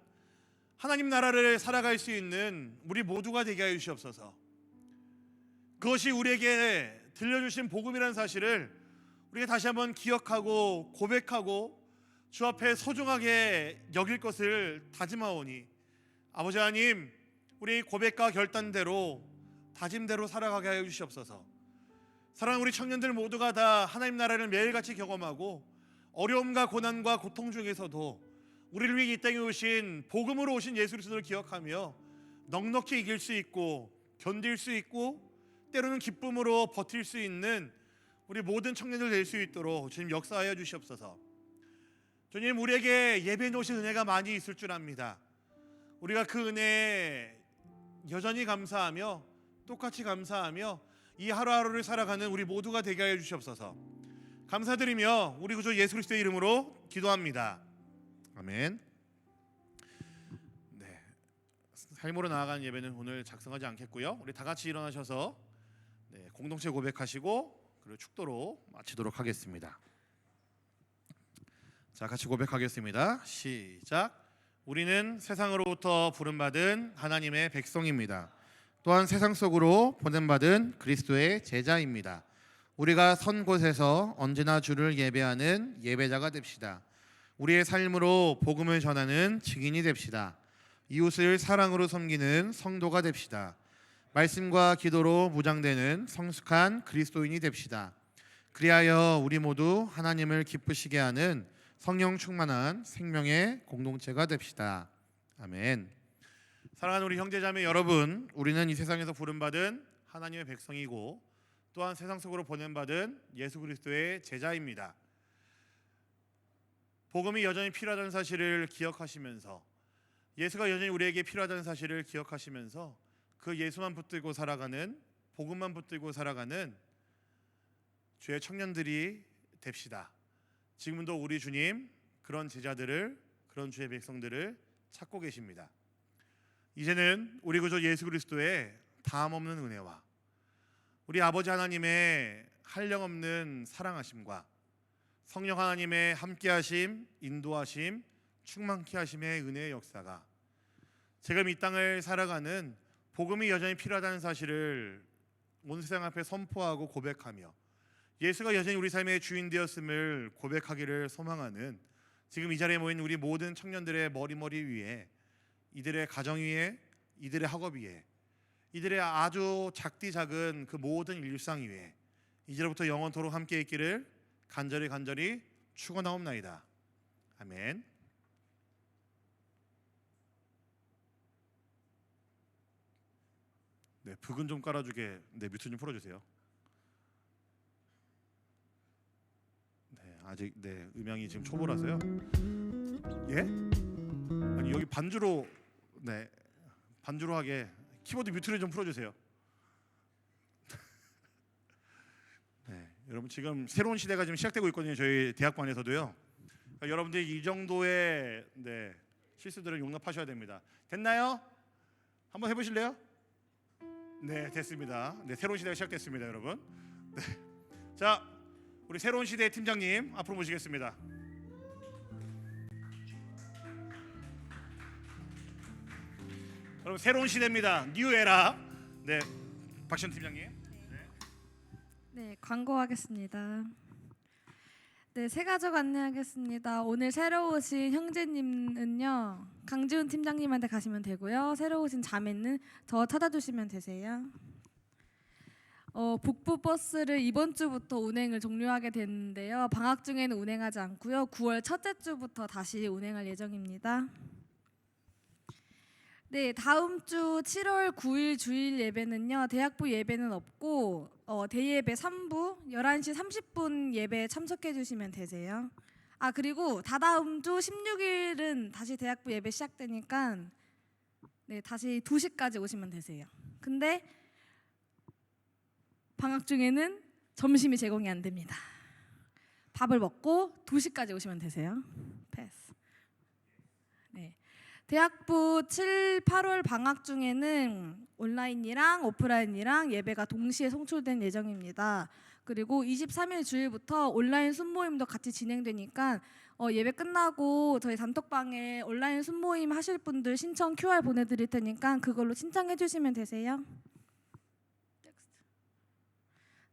하나님 나라를 살아갈 수 있는 우리 모두가 되게 하여 주시옵소서. 그것이 우리에게 들려주신 복음이라는 사실을 우리가 다시 한번 기억하고 고백하고 주 앞에 소중하게 여길 것을 다짐하오니, 아버지 하나님, 우리 고백과 결단대로 다짐대로 살아가게 하여 주시옵소서. 사랑하는 우리 청년들 모두가 다 하나님 나라를 매일같이 경험하고 어려움과 고난과 고통 중에서도 우리를 위해 이 땅에 오신 복음으로 오신 예수 그리스도를 기억하며 넉넉히 이길 수 있고 견딜 수 있고 때로는 기쁨으로 버틸 수 있는 우리 모든 청년들 될 수 있도록 주님 역사하여 주시옵소서. 주님, 우리에게 예배해 놓으신 은혜가 많이 있을 줄 압니다. 우리가 그 은혜에 여전히 감사하며 똑같이 감사하며 이 하루하루를 살아가는 우리 모두가 되게 하여 주시옵소서. 감사드리며 우리 구주 예수 그리스도의 이름으로 기도합니다. 아멘. 네, 삶으로 나아가는 예배는 오늘 작성하지 않겠고요. 우리 다 같이 일어나셔서 공동체 고백하시고 그리고 축도로 마치도록 하겠습니다. 자, 같이 고백하겠습니다. 시작. 우리는 세상으로부터 부름받은 하나님의 백성입니다. 또한 세상 속으로 보냄받은 그리스도의 제자입니다. 우리가 선 곳에서 언제나 주를 예배하는 예배자가 됩시다. 우리의 삶으로 복음을 전하는 증인이 됩시다. 이웃을 사랑으로 섬기는 성도가 됩시다. 말씀과 기도로 무장되는 성숙한 그리스도인이 됩시다. 그리하여 우리 모두 하나님을 기쁘시게 하는 성령 충만한 생명의 공동체가 됩시다. 아멘. 사랑하는 우리 형제자매 여러분, 우리는 이 세상에서 부름받은 하나님의 백성이고 또한 세상 속으로 보냄받은 예수 그리스도의 제자입니다. 복음이 여전히 필요하다는 사실을 기억하시면서, 예수가 여전히 우리에게 필요하다는 사실을 기억하시면서 그 예수만 붙들고 살아가는, 복음만 붙들고 살아가는 주의 청년들이 됩시다. 지금도 우리 주님 그런 제자들을, 그런 주의 백성들을 찾고 계십니다. 이제는 우리 구주 예수 그리스도의 다함없는 은혜와 우리 아버지 하나님의 한량없는 사랑하심과 성령 하나님의 함께하심, 인도하심, 충만케 하심의 은혜의 역사가 지금 이 땅을 살아가는 복음이 여전히 필요하다는 사실을 온 세상 앞에 선포하고 고백하며 예수가 여전히 우리 삶의 주인 되었음을 고백하기를 소망하는 지금 이 자리에 모인 우리 모든 청년들의 머리 위에, 이들의 가정 위에, 이들의 학업 위에, 이들의 아주 작디 작은 그 모든 일상 위에 이제로부터 영원토록 함께 있기를 간절히 축원하옵나이다. 아멘. 네, 북은 좀 깔아주게. 네, 뮤트 좀 풀어주세요. 네, 아직 음향이 지금 초보라서요. 예? 아니 여기 반주로 반주로 하게 키보드 뮤트를 좀 풀어주세요. 네, 여러분 지금 새로운 시대가 지금 시작되고 있거든요. 저희 대학반에서도요. 그러니까 여러분들이 이 정도의 실수들을 용납하셔야 됩니다. 됐나요? 한번 해보실래요? 네, 됐습니다. 네, 새로운 시대가 시작됐습니다, 여러분. 네, 자, 우리 새로운 시대의 팀장님 앞으로 모시겠습니다. 여러분 새로운 시대입니다. 뉴 에라. 네, 박시현 팀장님. 네, 광고하겠습니다. 네, 새 가족 안내하겠습니다. 오늘 새로 오신 형제님은요, 강지훈 팀장님한테 가시면 되고요. 새로 오신 자매는 저 찾아주시면 되세요. 북부 버스를 이번 주부터 운행을 종료하게 됐는데요. 방학 중에는 운행하지 않고요. 9월 첫째 주부터 다시 운행할 예정입니다. 네, 다음 주 7월 9일 주일 예배는요. 대학부 예배는 없고 대예배 3부 11시 30분 예배에 참석해 주시면 되세요. 아, 그리고 다다음 주 16일은 다시 대학부 예배 시작되니까 네, 다시 2시까지 오시면 되세요. 근데 방학 중에는 점심이 제공이 안 됩니다. 밥을 먹고 2시까지 오시면 되세요. 패스. 네. 대학부 7, 8월 방학 중에는 온라인이랑 오프라인이랑 예배가 동시에 송출된 예정입니다. 그리고 23일 주일부터 온라인 순모임도 같이 진행되니까 예배 끝나고 저희 단톡방에 온라인 순모임 하실 분들 신청 QR 보내드릴 테니까 그걸로 신청해 주시면 되세요.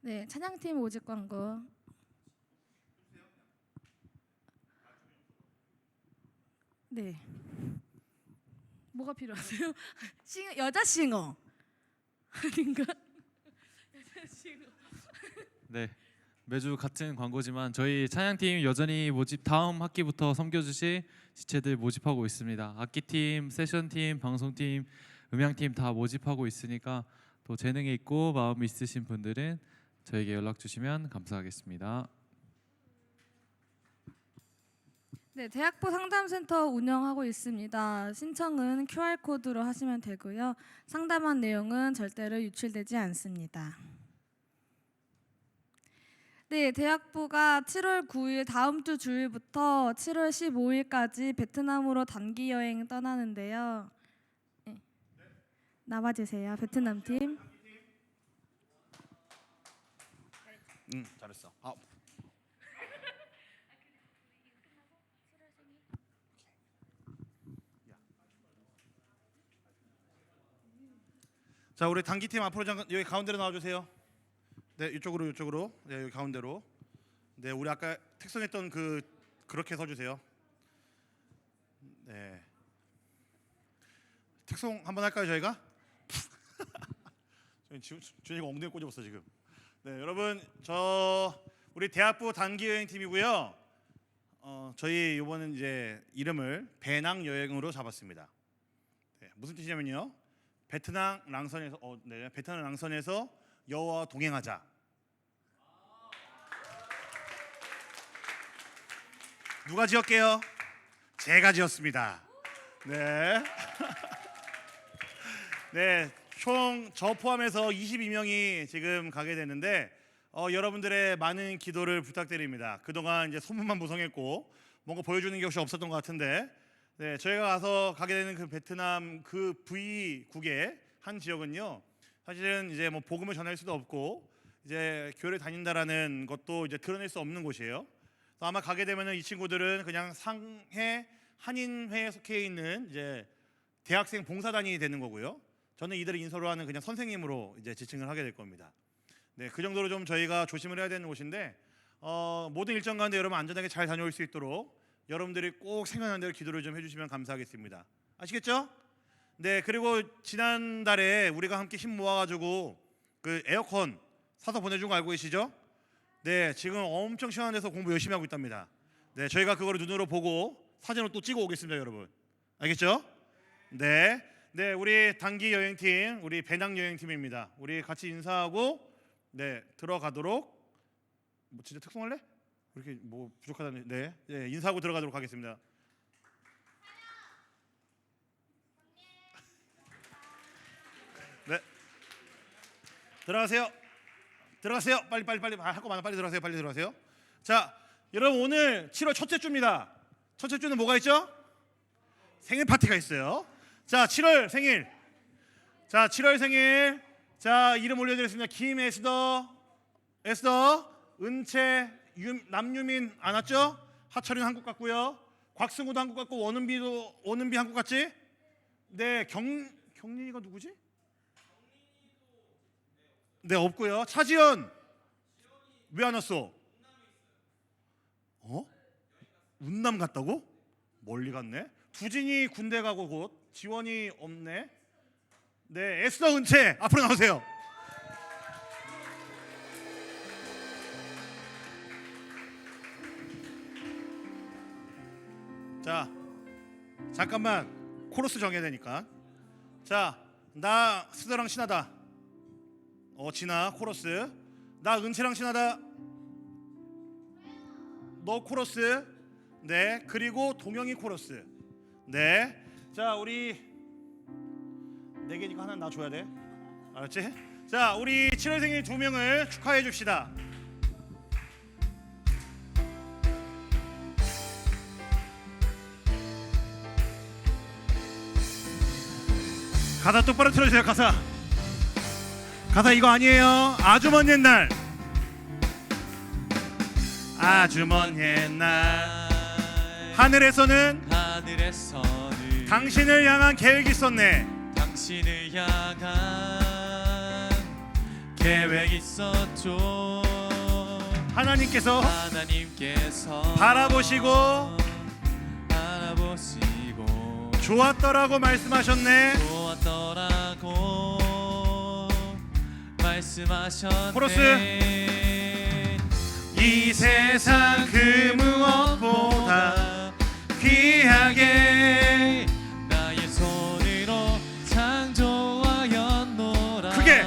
네, 찬양팀 모집 광고. 네. 뭐가 필요하세요? 여자 싱어 아닌가? 여자 싱어. 네, 매주 같은 광고지만 저희 찬양팀 여전히 모집 다음 학기부터 섬겨주실 지체들 모집하고 있습니다. 악기팀, 세션팀, 방송팀, 음향팀 다 모집하고 있으니까 또 재능이 있고 마음이 있으신 분들은 저에게 연락 주시면 감사하겠습니다. 네, 대학부 상담센터 운영하고 있습니다. 신청은 QR코드로 하시면 되고요. 상담한 내용은 절대로 유출되지 않습니다. 네, 대학부가 7월 9일 다음 주 주일부터 7월 15일까지 베트남으로 단기 여행 떠나는데요. 네. 나와주세요, 베트남 팀. 잘했어. 자, 우리 단기팀 앞으로 잠깐 여기 가운데로 나와주세요. 네, 이쪽으로. 네, 여기 가운데로. 네, 우리 아까 특성했던 그렇게 서주세요. 네. 특송 한번 할까요, 저희가? 준이가 엉덩이 꽂아봤어 지금. 네, 여러분 우리 대학부 단기 여행 팀이고요. 저희 이번은 이제 이름을 배낭 여행으로 잡았습니다. 네, 무슨 뜻이냐면요. 베트남 랑선에서 여호와와 동행하자. 누가 지었게요? 제가 지었습니다. 네. 네, 총 저 포함해서 22명이 지금 가게 됐는데 여러분들의 많은 기도를 부탁드립니다. 그동안 이제 소문만 무성했고 뭔가 보여주는 게 혹시 없었던 것 같은데, 네, 저희가 가게 되는 그 베트남 그 부위국의 한 지역은요, 사실은 이제 뭐 복음을 전할 수도 없고 이제 교회를 다닌다라는 것도 이제 드러낼 수 없는 곳이에요. 그래서 아마 가게 되면은 이 친구들은 그냥 상해 한인회에 속해 있는 이제 대학생 봉사단이 되는 거고요. 저는 이들을 인서로 하는 그냥 선생님으로 이제 지칭을 하게 될 겁니다. 네, 그 정도로 좀 저희가 조심을 해야 되는 곳인데 모든 일정 가운데 여러분 안전하게 잘 다녀올 수 있도록 여러분들이 꼭 생각나는 대로 기도를 좀 해주시면 감사하겠습니다. 아시겠죠? 네, 그리고 지난달에 우리가 함께 힘 모아가지고 그 에어컨 사서 보내준 거 알고 계시죠? 네, 지금 엄청 시원한 데서 공부 열심히 하고 있답니다. 네, 저희가 그거를 눈으로 보고 사진으로 또 찍어 오겠습니다, 여러분. 알겠죠? 네, 네, 우리 단기 여행팀, 우리 배낭 여행팀입니다. 우리 같이 인사하고 네 들어가도록. 뭐 진짜 특송할래? 이렇게 뭐 부족하다는. 네, 네, 인사하고 들어가도록 하겠습니다. 네, 들어가세요. 들어가세요. 빨리 할 거 많아. 빨리 들어가세요. 빨리 들어가세요. 자, 여러분 오늘 7월 첫째 주입니다. 첫째 주는 뭐가 있죠? 생일 파티가 있어요. 자, 7월 생일. 자, 7월 생일. 자, 이름 올려드리겠습니다. 김에스더, 은채, 남유민 안 왔죠? 하철이는 한국 갔고요. 곽승우도 한국 갔고 원은비 한국 갔지? 네, 경린이가 누구지? 네, 없고요. 차지연 왜 안 왔어? 운남 갔다고? 멀리 갔네. 두진이 군대 가고 곧. 지원이 없네. 네, 에스더, 은채 앞으로 나오세요. 자, 잠깐만 코러스 정해야 되니까. 자, 나 스더랑 친하다. 진아 코러스. 나 은채랑 친하다. 너 코러스. 네, 그리고 동영이 코러스. 네. 자, 우리 4개니까 하나 나 줘야 돼. 알았지? 자, 우리 7월 생일 2명을 축하해 줍시다. 가사 똑바로 틀어주세요. 가사 이거 아니에요. 아주 먼 옛날. 아주 먼 옛날 하늘에서는 당신을 향한 계획이 있었네. 당신을 향한 계획 있었죠. 하나님께서 바라보시고 좋았더라고 말씀하셨네. 코러스. 이 세상 그 무엇보다 귀하게 나의 손으로 창조하였노라. 크게.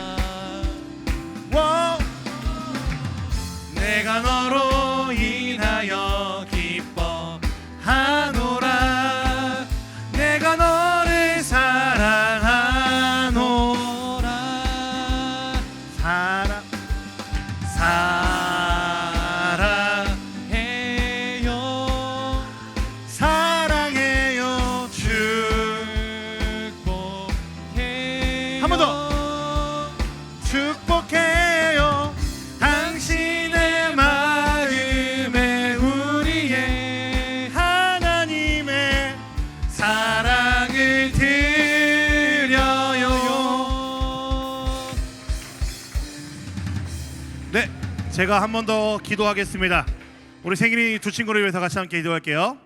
와. 내가 너로 인하여 기뻐하노라. 내가 너를 사랑하노라. 사랑해요. 축복해요. 한 번 더. 축복해요. 당신의 마음에 우리의 하나님의 사랑을 드려요. 네, 제가 한 번 더 기도하겠습니다. 우리 생일이 두 친구를 위해서 같이 함께 기도할게요.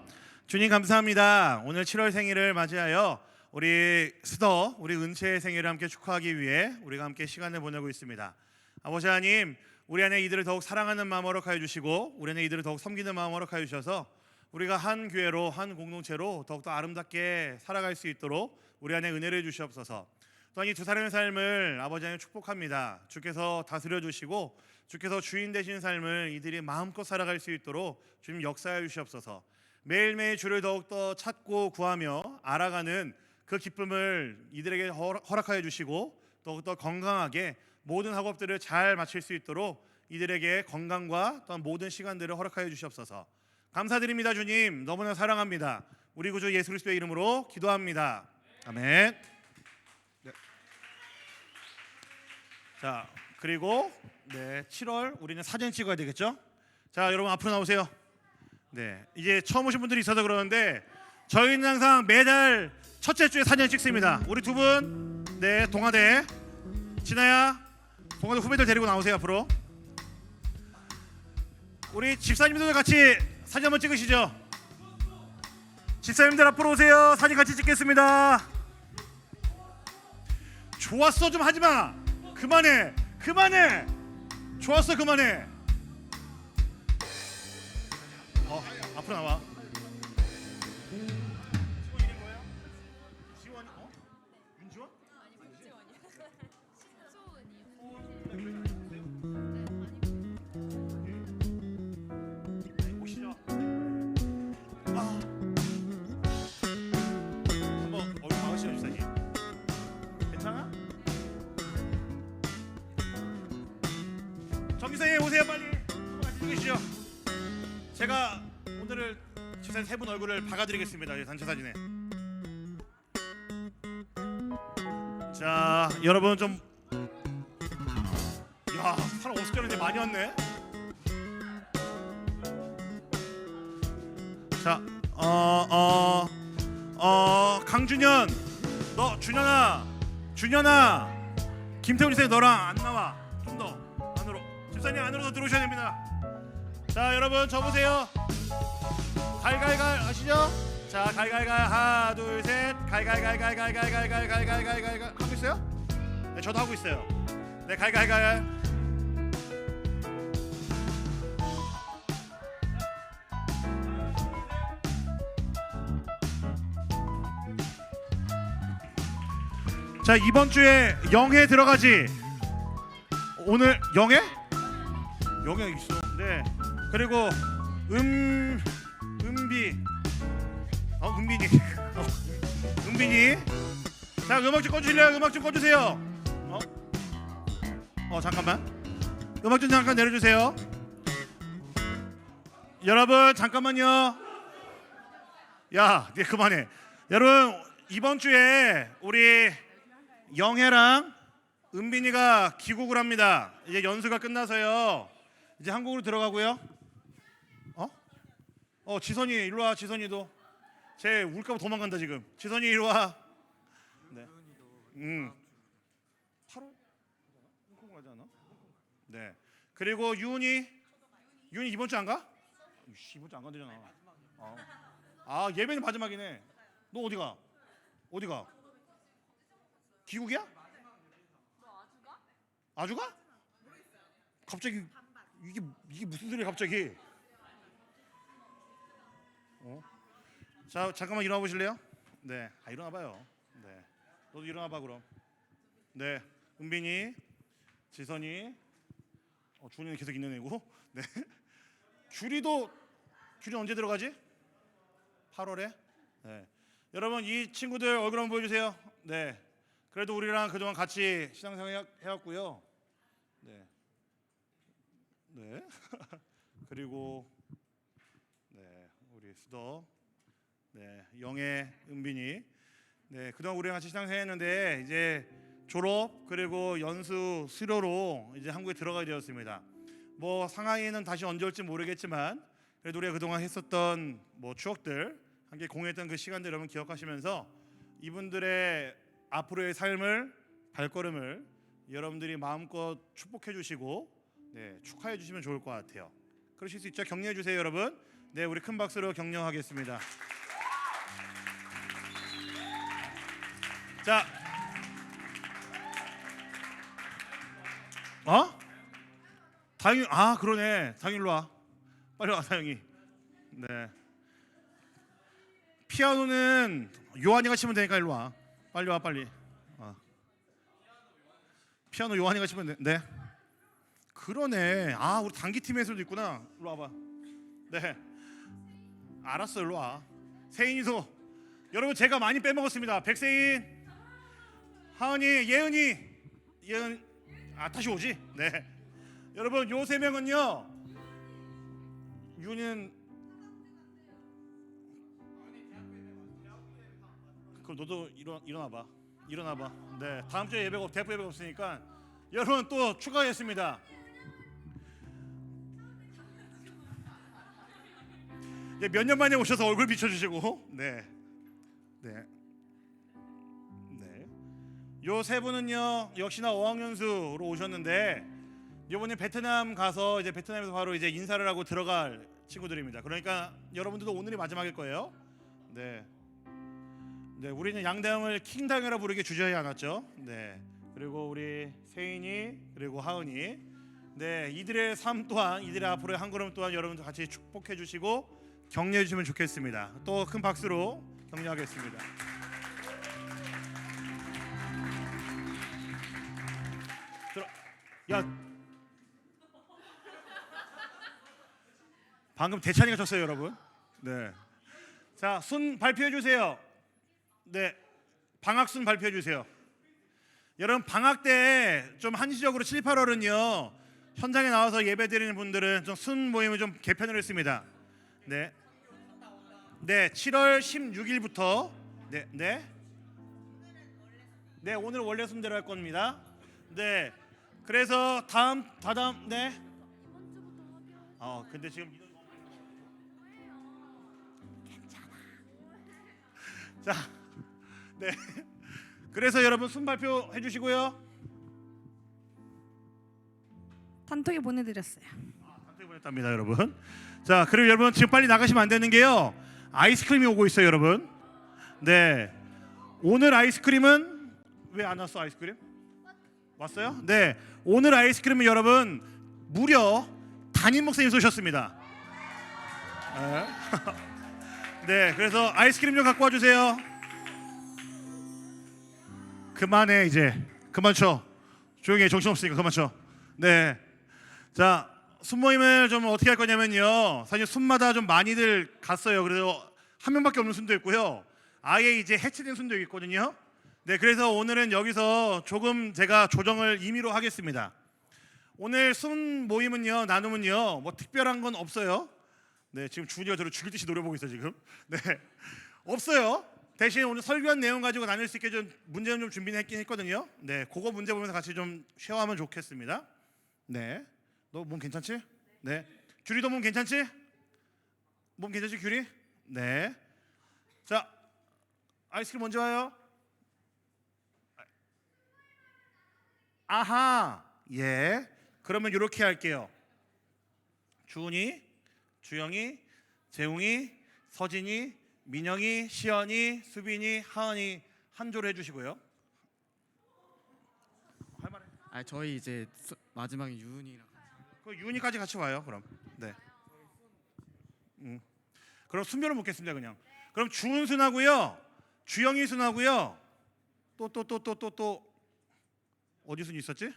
주님 감사합니다. 오늘 7월 생일을 맞이하여 우리 스더, 우리 은채의 생일을 함께 축하하기 위해 우리가 함께 시간을 보내고 있습니다. 아버지 하나님, 우리 안에 이들을 더욱 사랑하는 마음 허락하여 주시고 우리 안에 이들을 더욱 섬기는 마음 허락하여 주셔서 우리가 한 교회로, 한 공동체로 더욱더 아름답게 살아갈 수 있도록 우리 안에 은혜를 주시옵소서. 또한 이 두 사람의 삶을 아버지 하나님 축복합니다. 주께서 다스려 주시고 주께서 주인 되신 삶을 이들이 마음껏 살아갈 수 있도록 주님 역사해 주시옵소서. 매일매일 주를 더욱더 찾고 구하며 알아가는 그 기쁨을 이들에게 허락하여 주시고 더욱더 건강하게 모든 학업들을 잘 마칠 수 있도록 이들에게 건강과 또한 모든 시간들을 허락하여 주시옵소서. 감사드립니다. 주님 너무나 사랑합니다. 우리 구주 예수 그리스도의 이름으로 기도합니다. 아멘. 네. 자, 그리고 7월 우리는 사진 찍어야 되겠죠? 자, 여러분 앞으로 나오세요. 네, 이제 처음 오신 분들이 있어서 그러는데 저희는 항상 매달 첫째 주에 사진 찍습니다. 우리 두 분, 네, 동아대 진아야, 동아대 후배들 데리고 나오세요 앞으로. 우리 집사님들도 같이 사진 한번 찍으시죠. 집사님들 앞으로 오세요. 사진 같이 찍겠습니다. 좋았어 좀 하지마. 그만해. 좋았어 그만해. 앞으로 나와. 지원이 뭐야? 윤지원? 보시죠. 한번 얼굴 막으시죠 집사님. 괜찮아? 정기사님 오세요 빨리. 한번 같이 찍으시죠. 제가 오늘을 집사님 세 분 얼굴을 박아드리겠습니다. 단체 사진에. 자 여러분 좀. 야 사람 없을 줄 알았는데 많이 왔네. 자 강준현, 너 준현아 김태훈 집사님 너랑 안 나와. 좀 더 안으로. 집사님 안으로 더 들어오셔야 됩니다. 자 여러분 저 보세요. 갈갈갈 아시죠? 자 갈갈갈 하나 둘 셋 갈갈갈갈갈갈갈갈갈갈갈 하고 있어요? 네 저도 하고 있어요. 네 갈갈갈. 자 이번 주에 영해 들어가지. 오늘 영해 있어. 네 그리고 은빈이 은빈이. 자 음악 좀 꺼주실래요? 음악 좀 꺼주세요. 잠깐만 음악 좀 잠깐 내려주세요. 여러분 잠깐만요. 야 네 그만해. 여러분 이번 주에 우리 영혜랑 은빈이가 귀국을 합니다. 이제 연수가 끝나서요 이제 한국으로 들어가고요. 지선이 일로 와. 지선이도 쟤 울까봐 도망간다 지금. 지선이 일로 와. 네. 8월 홍콩 가지 않아? 네. 그리고 윤이 이번 주 안 가? 이번 주 안 간대잖아. 예배는 마지막이네. 너 어디가? 귀국이야? 아주가? 갑자기 이게 무슨 소리야 갑자기? 자 잠깐만 일어나 보실래요? 네, 일어나 봐요. 네, 너도 일어나 봐 그럼. 네, 은빈이, 지선이, 준이는 계속 있는 애고. 네, 규리 언제 들어가지? 8월에. 네, 여러분 이 친구들 얼굴 한번 보여주세요. 네, 그래도 우리랑 그동안 같이 신앙생활 해왔고요. 네, 그리고 우리 수도. 네, 영애, 은빈이. 네, 그동안 우리랑 같이 신앙생활했는데 이제 졸업 그리고 연수 수료로 이제 한국에 들어가게 되었습니다. 뭐 상하이는 다시 언제 올지 모르겠지만 그래도 우리가 그동안 했었던 추억들, 함께 공유했던 그 시간들 여러분 기억하시면서 이분들의 앞으로의 삶을, 발걸음을 여러분들이 마음껏 축복해 주시고 축하해 주시면 좋을 것 같아요. 그러실 수 있죠? 격려해 주세요 여러분. 네, 우리 큰 박수로 격려하겠습니다. 자, 다영이. 그러네. 다영이 일로 와. 빨리 와 다영이. 네. 피아노는 요한이가 치면 되니까 일로 와. 빨리 와 빨리. 피아노 요한이가 치면 돼. 네. 그러네. 우리 단기팀에서도 있구나. 일로 와봐. 네. 알았어 일로 와. 세인이도. 여러분 제가 많이 빼먹었습니다. 백세인, 하은이, 예은 다시 오지? 네. 여러분 요 세 명은요. 윤은 그럼 너도 일어나봐. 네. 다음 주에 대학부 예배가 없으니까 여러분 또 추가했습니다. 몇 년 만에 오셔서 얼굴 비춰주시고. 네. 요 세 분은요 역시나 어학연수로 오셨는데 이번에 베트남 가서 이제 베트남에서 바로 이제 인사를 하고 들어갈 친구들입니다. 그러니까 여러분들도 오늘이 마지막일 거예요. 네, 네, 우리는 양다영을 킹다영이라 부르게 주저하지 않았죠. 네, 그리고 우리 세인이 그리고 하은이, 네, 이들의 삶 또한 이들의 앞으로의 한 걸음 또한 여러분들 같이 축복해 주시고 격려해 주시면 좋겠습니다. 또 큰 박수로 격려하겠습니다. 야, 방금 대찬이가 쳤어요, 여러분. 네, 자, 순 발표해 주세요. 네, 방학순 발표해 주세요. 여러분 방학 때 좀 한시적으로 7, 8월은요 현장에 나와서 예배 드리는 분들은 좀 순 모임을 좀 개편을 했습니다. 네, 네, 7월 16일부터 네, 오늘 원래 순대로 할 겁니다. 네, 그래서 다다음 네. 근데 지금 자, 네. 그래서 여러분 순 발표해 주시고요. 단톡에 보내드렸어요. 단톡에 보냈답니다, 여러분. 자, 그리고 여러분 지금 빨리 나가시면 안 되는 게요. 아이스크림이 오고 있어요, 여러분. 네. 오늘 아이스크림은 왜 안 왔어? 아이스크림? 왔어요? 네. 오늘 아이스크림은 여러분 무려 담임 목사님 쏘셨습니다. 네. 네, 그래서 아이스크림 좀 갖고 와주세요. 그만해 이제. 그만 쳐. 조용히 해. 정신없으니까 그만 쳐. 네. 자, 순모임을 좀 어떻게 할 거냐면요. 사실 순마다 좀 많이들 갔어요. 그래서 한 명밖에 없는 순도 있고요. 아예 이제 해체된 순도 있거든요. 네, 그래서 오늘은 여기서 조금 제가 조정을 임의로 하겠습니다. 오늘 순 모임은요, 나눔은요, 뭐 특별한 건 없어요. 네, 지금 주은이가 저를 죽일 듯이 노려보고 있어 지금. 네, 없어요. 대신 오늘 설교한 내용 가지고 나눌 수 있게 좀 문제는 좀 준비했긴 했거든요. 네, 그거 문제 보면서 같이 좀 쉐어하면 좋겠습니다. 네, 너 몸 괜찮지? 네, 규리도 몸 괜찮지? 몸 괜찮지 규리? 네, 자, 아이스크림 언제 와요? 아하, 예. 그러면 이렇게 할게요. 주은이, 주영이, 재웅이, 서진이, 민영이, 시연이, 수빈이, 하은이 한 조로 해주시고요. 할 말해. 저희 이제 마지막에 유은이랑 그 유은이까지 같이 와요. 그럼. 네. 그럼 순별을 묻겠습니다. 그냥. 그럼 주은 순하고요, 주영이 순하고요. 또 어디 순 있었지?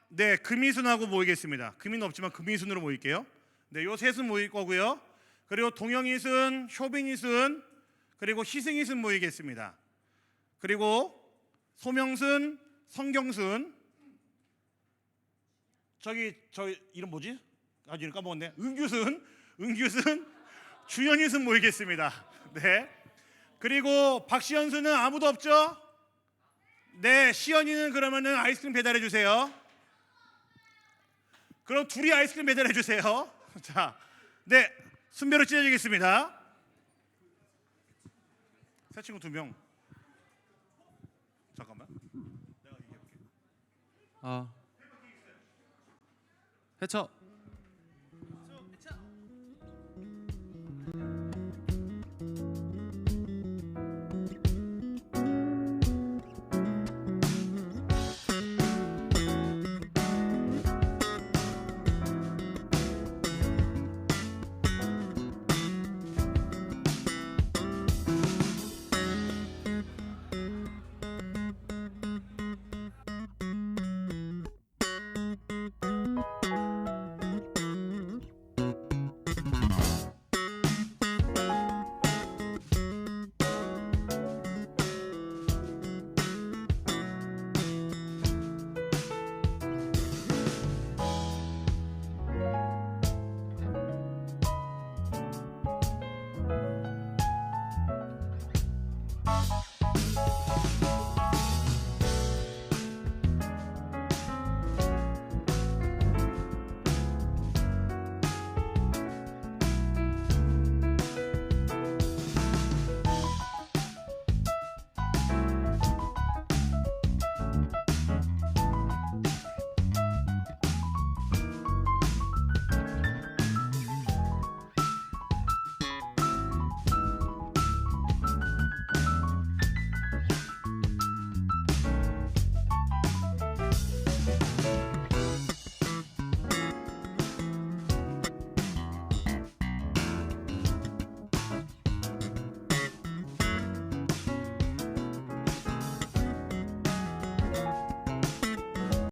네, 금이순하고 모이겠습니다. 금이는 없지만 금이순으로 모일게요. 네, 요 세 순 모일 거고요. 그리고 동영이순, 효빈이순, 그리고 희승이순 모이겠습니다. 그리고 소명순, 성경순, 저 이름 뭐지? 이름 까먹었네. 은규순, 주연이순 모이겠습니다. 네. 그리고 박시연순은 아무도 없죠? 네, 시연이는 그러면은 아이스크림 배달해 주세요. 그럼 둘이 아이스크림 배달해 주세요. 자, 네, 순배로 찢어지겠습니다. 새 친구 2명. 잠깐만. 내가 얘기해볼게. 해쳐